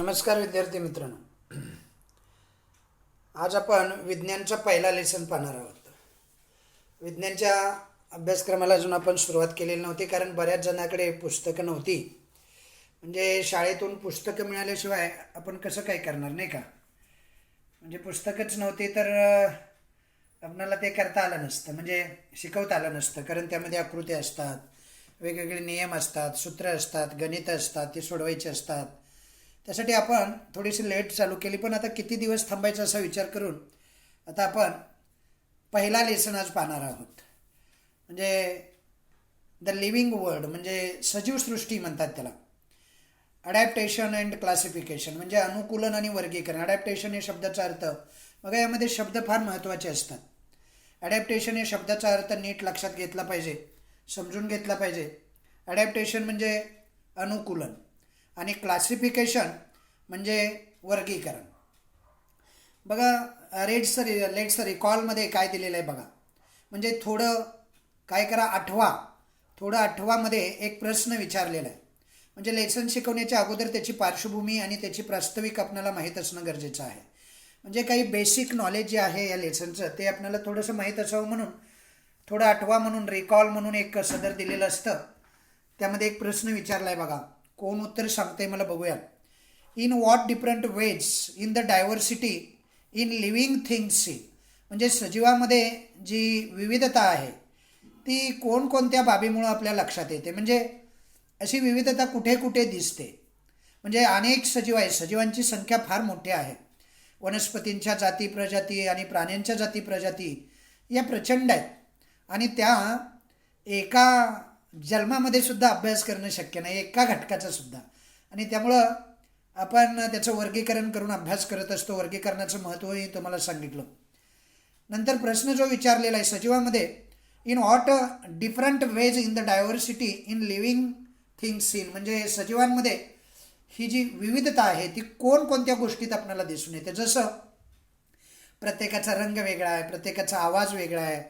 नमस्कार विद्यार्थी मित्रांनो. आज आपण विज्ञानचा पहिला लेसन पाहणार आहोत. विज्ञानच्या अभ्यासक्रमाला अजून आपण सुरुवात केलेली नव्हती, कारण बऱ्याच जणांकडे पुस्तकं नव्हती. म्हणजे शाळेतून पुस्तकं मिळाल्याशिवाय आपण कसं काय करणार, नाही का? म्हणजे पुस्तकच नव्हती तर आपणाला ते करता आलं नसतं, म्हणजे शिकवता आलं नसतं. कारण त्यामध्ये आकृती असतात, वेगवेगळे नियम असतात, सूत्र असतात, गणितं असतात, ते सोडवायचे असतात. त्यासाठी आपण थोडीशी लेट चालू केली, पण आता किती दिवस थांबायचा असा विचार करून आता आपण पहिला लेसन आज पाहणार आहोत. म्हणजे द लिव्हिंग वर्ल्ड, म्हणजे सजीव सृष्टी म्हणतात त्याला. अडॅप्टेशन अँड क्लासिफिकेशन म्हणजे अनुकूलन आणि वर्गीकरण. अडॅप्टेशन या शब्दाचा अर्थ बघा, यामध्ये शब्द फार महत्त्वाचे असतात. अडॅप्टेशन या शब्दाचा अर्थ नीट लक्षात घेतला पाहिजे, समजून घेतला पाहिजे. अडॅप्टेशन म्हणजे अनुकूलन आणि क्लासिफिकेशन म्हणजे वर्गीकरण. बघा, लेट्स रिकॉलमध्ये काय दिलेलं आहे बघा. म्हणजे थोडं काय करा, आठवामध्ये एक प्रश्न विचारलेला आहे. म्हणजे लेसन शिकवण्याच्या अगोदर त्याची पार्श्वभूमी आणि त्याची प्रास्ताविक आपल्याला माहीत असणं गरजेचं आहे. म्हणजे काही बेसिक नॉलेज जे आहे या लेसनचं ते आपल्याला थोडंसं माहीत असावं म्हणून थोडं आठवा म्हणून, रिकॉल म्हणून एक सदर दिलेलं असतं. त्यामध्ये एक प्रश्न विचारला आहे बघा. कोण उत्तर सांगते मला बघूया. In what different ways in the diversity in living things in, म्हणजे सजीवामध्ये जी विविधता आहे ती कोणकोणत्या बाबीमुळं आपल्या लक्षात येते. म्हणजे अशी विविधता कुठे कुठे दिसते. म्हणजे अनेक सजीव आहेत, सजीवांची संख्या फार मोठी आहे. वनस्पतींच्या जाती प्रजाती आणि प्राण्यांच्या जाती प्रजाती या प्रचंड आहेत. आणि त्या एका जन्मामध्ये सुद्धा अभ्यास करणं शक्य नाही, एका घटकाचा सुद्धा. आणि त्यामुळं आपण त्याचं वर्गीकरण करून अभ्यास करत असतो. वर्गीकरणाचं महत्त्वही तुम्हाला सांगितलं. नंतर प्रश्न जो विचारलेला आहे, सजीवामध्ये in what different ways in the diversity in living things in, म्हणजे सजीवांमध्ये ही जी विविधता आहे ती कोणकोणत्या गोष्टीत आपल्याला दिसून येते. जसं प्रत्येकाचा रंग वेगळा आहे, प्रत्येकाचा आवाज वेगळा आहे,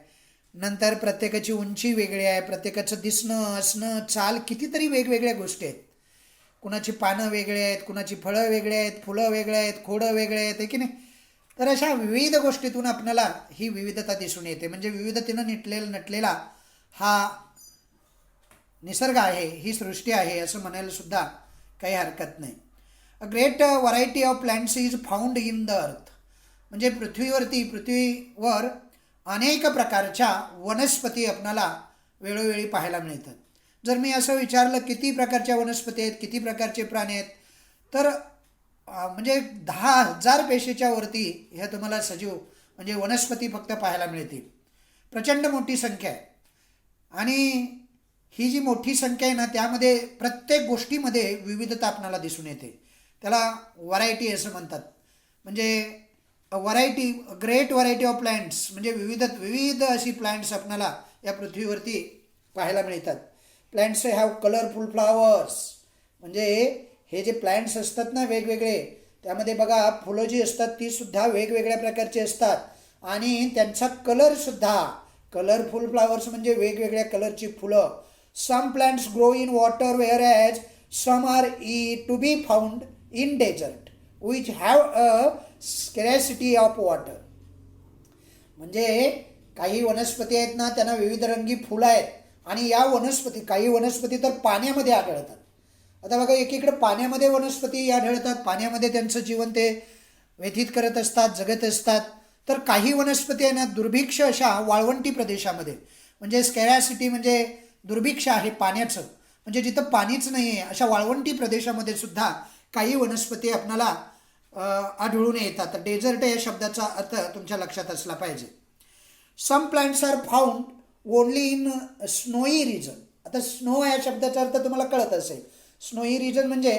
नंतर प्रत्येकाची उंची वेगळी आहे, प्रत्येकाचं दिसणं, असणं, चाल, कितीतरी वेगवेगळ्या गोष्टी आहेत. कुणाची पानं वेगळी आहेत, कुणाची फळं वेगळी आहेत, फुलं वेगळे आहेत, खोडं वेगळे आहेत, की नाही. तर अशा विविध गोष्टीतून आपल्याला ही विविधता दिसून येते. म्हणजे विविधतेनं नटलेला हा निसर्ग आहे, ही सृष्टी आहे असं म्हणायला सुद्धा काही हरकत नाही. A great variety of plants is found in the earth, म्हणजे पृथ्वीवर अनेक प्रकारच्या वनस्पती आपणाला वेळोवेळी पाहायला मिळतात. जर मी असं विचारलं किती प्रकारच्या वनस्पती आहेत, किती प्रकारचे प्राणी आहेत, तर म्हणजे 10,000 पेक्षेच्या वरती ह्या तुम्हाला सजीव म्हणजे वनस्पती फक्त पाहायला मिळतील. प्रचंड मोठी संख्या आहे. आणि ही जी मोठी संख्या आहे ना, त्यामध्ये प्रत्येक गोष्टीमध्ये विविधता आपल्याला दिसून येते. त्याला व्हरायटी असं म्हणतात. म्हणजे ग्रेट व्हरायटी ऑफ प्लांट्स म्हणजे विविध अशी प्लांट्स आपल्याला या पृथ्वीवरती पाहायला मिळतात. प्लांट्स हॅव कलरफुल फ्लावर्स, म्हणजे हे जे प्लांट्स असतात ना वेगवेगळे, त्यामध्ये बघा फुलं जी असतात ती सुद्धा वेगवेगळ्या प्रकारची असतात. आणि त्यांचा कलरसुद्धा कलरफुल फ्लावर्स म्हणजे वेगवेगळ्या कलरची फुलं. Some plants grow in water whereas some are to be found in desert which have a scarcity of water. म्हणजे काही वनस्पती आहेत ना, त्यांना विविध रंगी फुलं आहेत. आणि या काही वनस्पती तर पाण्यामध्ये आढळतात. आता बघा, एकीकडे पाण्यामध्ये वनस्पती आढळतात, पाण्यामध्ये त्यांचं जीवन ते व्यतीत करत असतात, जगत असतात. तर काही वनस्पती आहे ना दुर्भिक्ष अशा वाळवंटी प्रदेशामध्ये, म्हणजे स्कॅरसिटी म्हणजे दुर्भिक्ष आहे पाण्याचं, म्हणजे जिथं पाणीच नाही आहे अशा वाळवंटी प्रदेशामध्ये सुद्धा काही वनस्पती आपल्याला आढळून येतात. डेझर्ट या शब्दाचा अर्थ तुमच्या लक्षात असला पाहिजे. Some plants are found only in snowy region. आता स्नो या शब्दाचा अर्थ तुम्हाला कळत असेल. स्नोई रिजन म्हणजे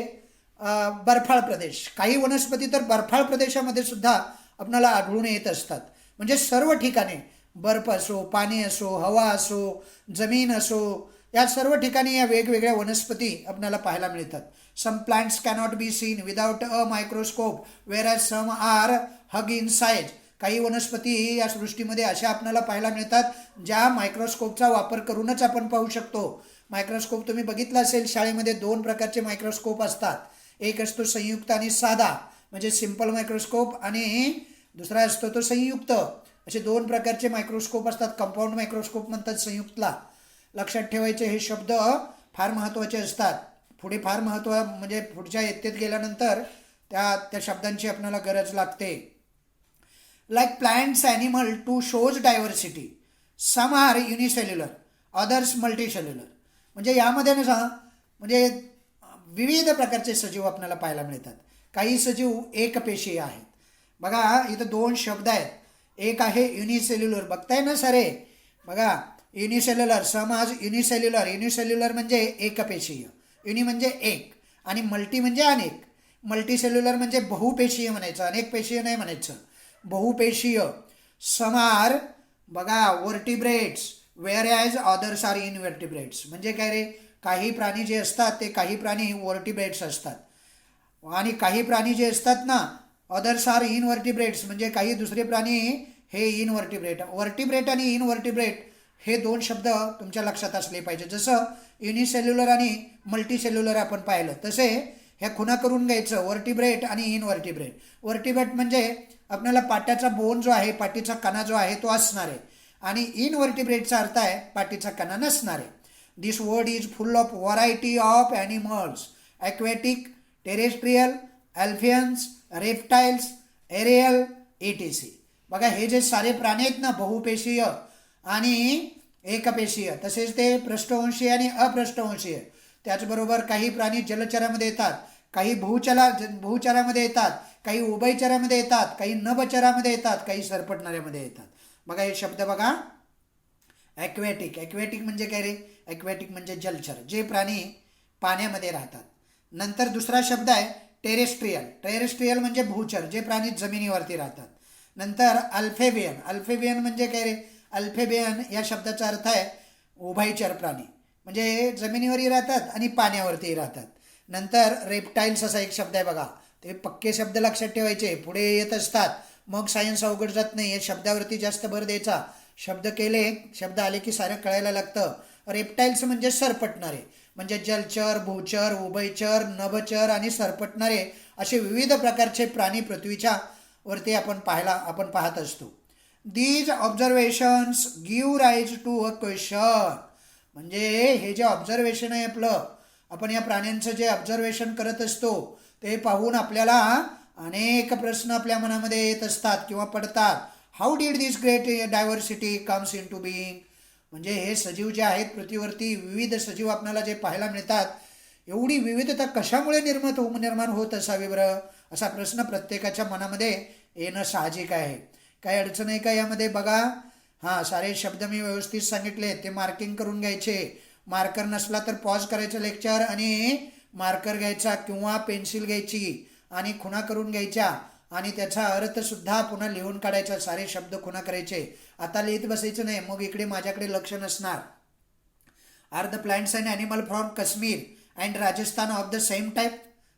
बर्फाळ प्रदेश. काही वनस्पती तर बर्फाळ प्रदेशामध्ये सुद्धा आपल्याला आढळून येत असतात. म्हणजे सर्व ठिकाणी बर्फ असो, पाणी असो, हवा असो, जमीन असो, या सर्व ठिकाणी या वेगवेगळ्या वनस्पती आपल्याला पाहायला मिळतात. Some plants cannot be seen without a microscope whereas some are huge in size. काही वनस्पती या सृष्टीमध्ये अशा आपल्याला पाहायला मिळतात ज्या मायक्रोस्कोपचा वापर करूनच आपण पाहू शकतो. मायक्रोस्कोप तुम्ही बघितलं असेल शाळेमध्ये 2 प्रकारचे मायक्रोस्कोप असतात. एक असतो संयुक्त आणि साधा म्हणजे सिंपल मायक्रोस्कोप, आणि दुसरा असतो तो संयुक्त. असे दोन प्रकारचे मायक्रोस्कोप असतात. कंपाऊंड मायक्रोस्कोप म्हणतात संयुक्तला. लक्षात ठेवायचे हे शब्द फार महत्त्वाचे असतात. पुढे फार महत्त्व म्हणजे पुढच्या इयत्तेत गेल्यानंतर त्या त्या शब्दांची आपल्याला गरज लागते. Like plants animal too shows diversity, some are unicellular others multicellular. म्हणजे यामध्ये ना म्हणजे विविध प्रकारचे सजीव आपल्याला पाहायला मिळतात. काही सजीव एकपेशीय आहेत. बघा इथं दोन शब्द आहेत. एक आहे युनिसेल्युलर, बघताय ना सारे. बघा युनिसेल्युलर, सम आज युनिसेल्युलर. युनिसेल्युलर म्हणजे एकपेशीय, युनि म्हणजे एक, आणि मल्टी म्हणजे अनेक. मल्टीसेल्युलर म्हणजे बहुपेशीय म्हणायचं, अनेक पेशीय नाही म्हणायचं, बहुपेशीय. सम आर बघा vertebrates whereas others are invertebrates. म्हणजे काय रे, काही प्राणी जे असतात ते काही प्राणी वर्टिब्रेट्स असतात, आणि काही प्राणी जे असतात ना अदर्स आर इनवर्टिब्रेट्स म्हणजे काही दुसरे प्राणी हे इनवर्टिब्रेट. वर्टिब्रेट आणि इनवर्टिब्रेट हे दोन शब्द तुमच्या लक्षात असले पाहिजे. जसं युनिसेल्युलर आणि मल्टीसेल्युलर आपण पाहिलं, तसे ह्या खुणा करून घ्यायचं वर्टिब्रेट आणि इनवर्टिब्रेट. वर्टिब्रेट म्हणजे आपल्याला पाट्याचा बोन जो आहे, पाठीचा कणा जो आहे तो असणार आहे, आणि इनवर्टिब्रेटचा अर्थ आहे पाठीचा कणा नसणार आहे. This word is full of variety of animals, aquatic, terrestrial, amphibians, reptiles, aerial, etc. बघा हे जे सारे प्राणी आहेत ना, बहुपेशीय आणि एकपेशीय, तसेच ते पृष्ठवंशीय आणि अपृष्ठवंशीय. त्याचबरोबर काही प्राणी जलचरामध्ये येतात, काही भूचरामध्ये येतात, काही उभयचरामध्ये येतात, काही नभचरामध्ये येतात, काही सरपटणाऱ्यामध्ये येतात. बघा हे शब्द बघा. ॲक्वॅटिक, ॲक्वॅटिक म्हणजे काय रे, ॲक्वॅटिक म्हणजे जलचर, जे प्राणी पाण्यामध्ये राहतात. नंतर दुसरा शब्द आहे टेरेस्ट्रियल. टेरेस्ट्रियल म्हणजे भूचर, जे प्राणी जमिनीवरती राहतात. नंतर अल्फेबियन. अल्फेबियन म्हणजे काय रे, अल्फेबियन या शब्दाचा अर्थ आहे उभयचर प्राणी, म्हणजे जमिनीवरही राहतात आणि पाण्यावरतीही राहतात. नंतर रेप्टाईल्स असा एक शब्द आहे बघा. ते पक्के शब्द लक्षात ठेवायचे, पुढे येत असतात, मग सायन्स अवघड जात नाही. या शब्दावरती जास्त भर द्यायचा. शब्द आले की सारं कळायला लागतं. रेप्टाईल्स म्हणजे सरपटणारे, म्हणजे जलचर, भूचर, उभयचर, नभचर आणि सरपटणारे असे विविध प्रकारचे प्राणी पृथ्वीच्या वरती आपण पाहत असतो. These observations give rise to a question. म्हणजे हे जे ऑब्झर्वेशन आहे आपलं, आपण या प्राण्यांचं जे ऑब्झर्वेशन करत असतो ते पाहून आपल्याला अनेक प्रश्न आपल्या मनामध्ये येत असतात किंवा पडतात. How did this great diversity comes into being. म्हणजे हे सजीव जे आहेत पृथ्वीवरती, विविध सजीव आपल्याला जे पाहायला मिळतात, एवढी विविधता कशामुळे निर्माण होत असावी बरं, असा प्रश्न प्रत्येकाच्या मनामध्ये येणं साहजिक आहे. काही अडचण आहे का यामध्ये? बघा हां, सारे शब्द मी व्यवस्थित सांगितले, ते मार्किंग करून घ्यायचे. मार्कर नसला तर पॉज करायचं लेक्चर आणि मार्कर घ्यायचा किंवा पेन्सिल घ्यायची आणि खुणा करून घ्यायच्या, आणि त्याचा अर्थसुद्धा पुन्हा लिहून काढायचा. सारे शब्द खुणा करायचे. आता लिहित बसायचं नाही, मग इकडे माझ्याकडे लक्ष नसणार. Are the plants and animal from Kashmir and Rajasthan of the same type,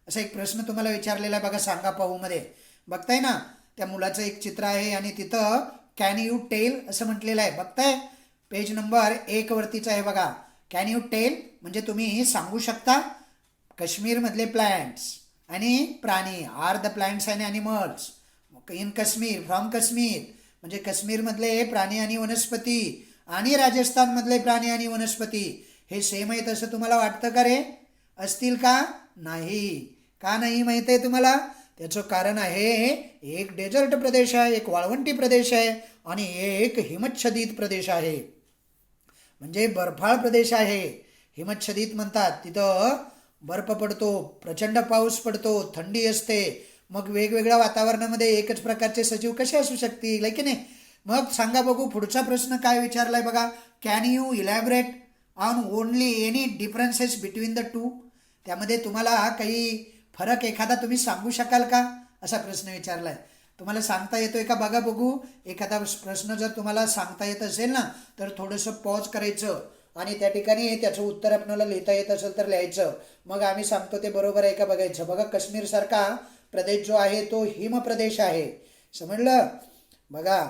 असा एक प्रश्न तुम्हाला विचारलेला आहे बघा सांगा पाहूमध्ये. बघताय ना, त्या मुलाचं एक चित्र आहे आणि तिथं कॅन यू टेल असं म्हटलेलं आहे. बघताय, पेज नंबर 1 वरतीच आहे बघा. कॅन यू टेल म्हणजे तुम्ही सांगू शकता. काश्मीरमधले प्लांट्स आणि प्राणी, are the plants and animals in Kashmir, from Kashmir म्हणजे काश्मीरमधले प्राणी आणि वनस्पती, आणि राजस्थानमधले प्राणी आणि वनस्पती हे सेम आहेत असं तुम्हाला वाटतं का रे? असतील का? नाही. का नाही माहीत आहे तुम्हाला? त्याचं कारण आहे, एक डेझर्ट प्रदेश आहे, एक वाळवंटी प्रदेश आहे, आणि एक हिमच्छदित प्रदेश आहे, म्हणजे बर्फाळ प्रदेश आहे. हिमच्छदित म्हणतात, तिथं बर्फ पडतो, प्रचंड पाऊस पडतो, थंडी असते. मग वेगवेगळ्या वातावरणामध्ये एकच प्रकारचे सजीव कसे असू शकतील, की नाही? मग सांगा बघू, पुढचा प्रश्न काय विचारलाय बघा. Can you elaborate on only any differences between the two. त्यामध्ये तुम्हाला काही फरक एखादा तुम्ही सांगू शकाल का, असा प्रश्न विचारलाय. तुम्हाला सांगता येतोय का बघा बघू. एखादा प्रश्न जर तुम्हाला सांगता येत असेल ना, तर थोडंसं पॉज करायचं आणि त्या ठिकाणी त्याचं उत्तर आपल्याला लिहिता येत असेल तर लिहायचं. मग आम्ही सांगतो ते बरोबर आहे का बघायचं. बघा, काश्मीरसारखा प्रदेश जो आहे तो हिम प्रदेश आहे, समजलं. बघा,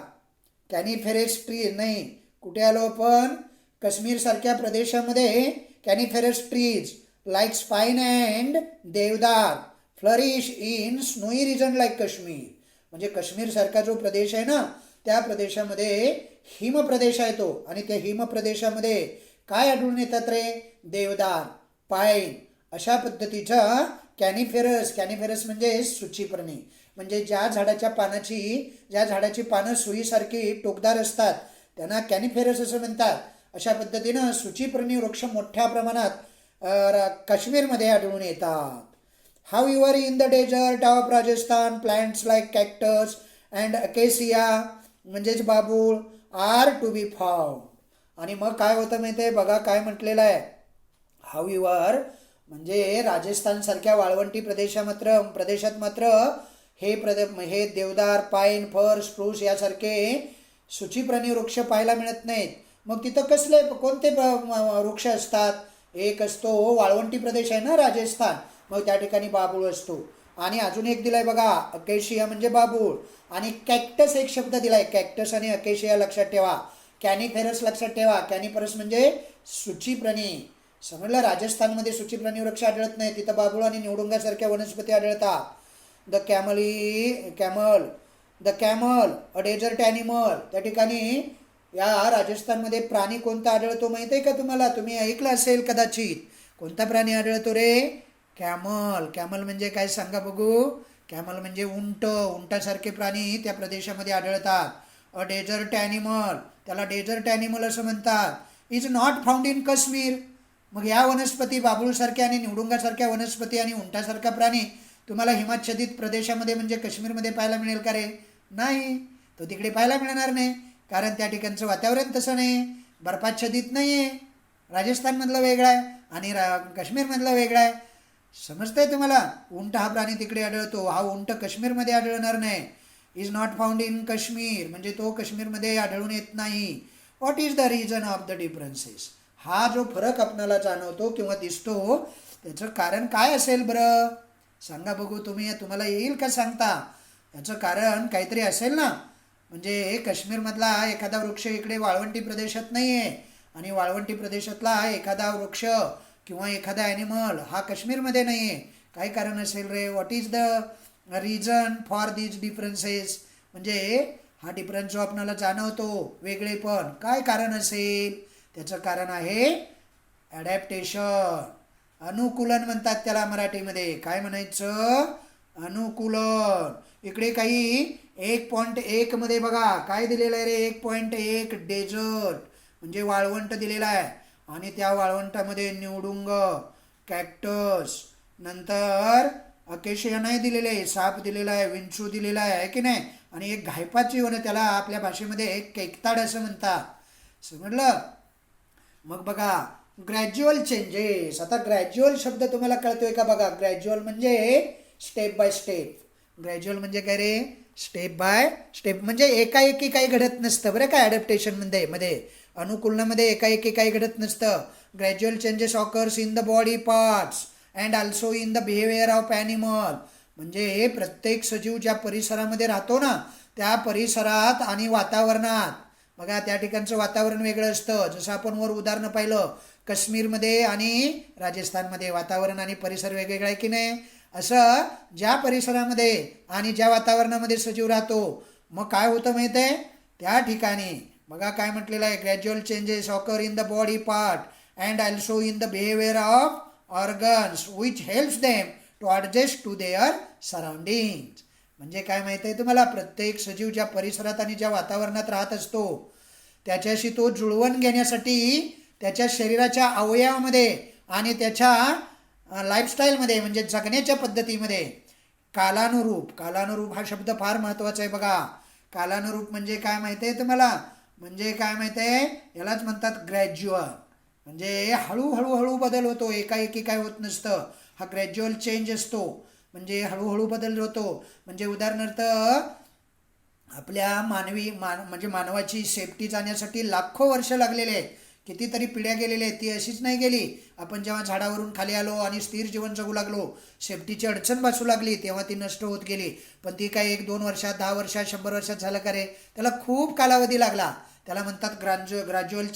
कॅनिफेरस ट्री नाही, कुठे आलो आपण? काश्मीरसारख्या प्रदेशामध्ये coniferous trees like spine and deodar flourish in snowy region like Kashmir. म्हणजे काश्मीरसारखा जो प्रदेश आहे ना, त्या प्रदेशामध्ये हिम प्रदेश आहे तो. आणि त्या हिम प्रदेशामध्ये काय आढळून येतात रे? देवदार, पाईन अशा पद्धतीचा कॅनिफेरस म्हणजे सूचीपर्णी. म्हणजे ज्या झाडाची पानं सुईसारखी टोकदार असतात त्यांना कॅनिफेरस असं म्हणतात. अशा पद्धतीनं सूचीपर्णी वृक्ष मोठ्या प्रमाणात काश्मीरमध्ये आढळून येतात. However, in the desert of Rajasthan, plants like cactus and acacia म्हणजेच बाबूळ आर टू बी फाउंड. आणि मग काय होतं माहिती आहे? बघा काय म्हटलेलं आहे. However म्हणजे राजस्थान सारख्या वाळवंटी प्रदेशात मात्र हे देवदार, पाईन, फर, स्प्रूस यासारखे सूचीप्राणी वृक्ष पाहायला मिळत नाहीत. मग तिथं कोणते वृक्ष असतात? एक असतो वाळवंटी प्रदेश आहे ना राजस्थान, मग त्या ठिकाणी बाबूळ असतो. आणि अजून एक दिलाय बघा, अकेशिया म्हणजे बाबूळ. आणि कॅक्टस एक शब्द दिलाय. कॅक्टस आणि अकेशिया लक्षात ठेवा. कॅनिफेरस लक्षात ठेवा. कॅनिफेरस म्हणजे सूचीप्राणी. समजलं? राजस्थानमध्ये सूचीप्राणी वृक्ष आढळत नाही, तिथं बाबूळ आणि निवडुंगासारख्या वनस्पती आढळतात. The camel a desert animal. त्या ठिकाणी या राजस्थानमध्ये प्राणी कोणता आढळतो माहिती आहे का तुम्हाला? तुम्ही ऐकलं असेल कदाचित. कोणता प्राणी आढळतो रे? कॅमल. कॅमल म्हणजे काय सांगा बघू? कॅमल म्हणजे उंटासारखे प्राणी त्या प्रदेशामध्ये आढळतात. अ डेझर्ट ॲनिमल, त्याला डेझर्ट ॲनिमल असं म्हणतात. Is not found in Kashmir. मग या वनस्पती, बाबूळसारख्या आणि निवडुंगासारख्या वनस्पती आणि उंटासारखा प्राणी तुम्हाला हिमाच्छादित प्रदेशामध्ये म्हणजे काश्मीरमध्ये पाहायला मिळेल का रे? नाही, तो तिकडे पाहायला मिळणार नाही. कारण त्या ठिकाणचं वातावरण तसं नाही, बर्फाच्छादित नाही आहे. राजस्थानमधलं वेगळं आहे आणि काश्मीरमधलं वेगळं आहे. समजतंय तुम्हाला? उंट हा प्राणी तिकडे आढळतो, हा उंट काश्मीरमध्ये आढळणार नाही. Is not found in Kashmir म्हणजे तो काश्मीरमध्ये आढळून येत नाही. What is the reason of the differences? हा जो फरक आपणाला जाणवतो किंवा दिसतो त्याचं कारण काय असेल बरं? सांगा बघू. तुम्हाला येईल का सांगता? याचं कारण काहीतरी असेल ना. म्हणजे काश्मीरमधला एखादा वृक्ष इकडे वाळवंटी प्रदेशात नाही आहे आणि वाळवंटी प्रदेशातला एखादा वृक्ष किंवा एखादा ॲनिमल हा काश्मीरमध्ये नाही आहे. काय कारण असेल रे? What is the reason for these differences? म्हणजे हा डिफरन्स जो आपल्याला जाणवतो वेगळेपण, काय कारण असेल? त्याचं कारण आहे ॲडॅप्टेशन. अनुकूलन म्हणतात त्याला मराठीमध्ये. काय म्हणायचं? अनुकूलन. इकडे काही 1.1 मध्ये बघा काय दिलेलं आहे रे? 1.1 डेझर्ट म्हणजे वाळवंट दिलेला आहे. आणि त्या वाळवंटामध्ये निवडुंग, कॅक्टस, नंतर अकेशिया नाही दिलेले, साप दिलेला आहे, विंचू दिलेला आहे की नाही. आणि एक घायपाची त्याला आपल्या भाषेमध्ये केकताड असं म्हणतात. समजलं? मग बघा ग्रॅज्युअल चेंजेस. आता ग्रॅज्युअल शब्द तुम्हाला कळतोय का? बघा, ग्रॅज्युअल म्हणजे स्टेप बाय स्टेप. ग्रॅज्युअल म्हणजे काय रे? Step by step. म्हणजे एकाएकी काही घडत नसतं बरं का. ॲडॅप्टेशनमध्ये अनुकूलनामध्ये एकाएकी काही घडत नसतं. Gradual changes occurs in the body parts and also in the behaviour of animal. म्हणजे प्रत्येक सजीव ज्या परिसरामध्ये राहतो ना त्या परिसरात आणि वातावरणात. बघा त्या ठिकाणचं वातावरण वेगळं असतं. जसं आपण वर उदाहरणं पाहिलं, काश्मीरमध्ये आणि राजस्थानमध्ये वातावरण आणि परिसर वेगवेगळा आहे की नाही. असं ज्या परिसरामध्ये आणि ज्या वातावरणामध्ये सजीव राहतो मग काय होतं माहिती आहे? त्या ठिकाणी बघा काय म्हटलेलं आहे? Gradual changes occur in the body part and also in the behaviour of organs which helps them to adjust to their surroundings. म्हणजे काय माहिती आहे तुम्हाला? प्रत्येक सजीव ज्या परिसरात आणि ज्या वातावरणात राहत असतो त्याच्याशी तो जुळवून घेण्यासाठी त्याच्या शरीराच्या अवयवामध्ये आणि त्याच्या लाईफस्टाईलमध्ये म्हणजे जगण्याच्या पद्धतीमध्ये कालानुरूप हा शब्द फार महत्त्वाचा आहे बघा. कालानुरूप म्हणजे काय माहिती आहे तुम्हाला? म्हणजे काय माहिती आहे? यालाच म्हणतात ग्रॅज्युअल. म्हणजे हळूहळू बदल होतो, एकाएकी काय होत नसतं. हा ग्रॅज्युअल चेंज असतो म्हणजे हळूहळू बदल होतो. म्हणजे उदाहरणार्थ आपल्या म्हणजे मानवाची सेफ्टी जाण्यासाठी लाखो वर्ष लागलेले आहेत, कितीतरी पिढ्या गेलेल्या आहेत. ती अशीच नाही गेली. आपण जेव्हा झाडावरून खाली आलो आणि स्थिर जीवन जगू लागलो, सेफ्टीची अडचण भासू लागली तेव्हा ती नष्ट होत गेली. पण ती काय 1-2 वर्षात, 10 वर्षात, 100 वर्षात झालं का रे? त्याला खूप कालावधी लागला. त्याला म्हणतात gradual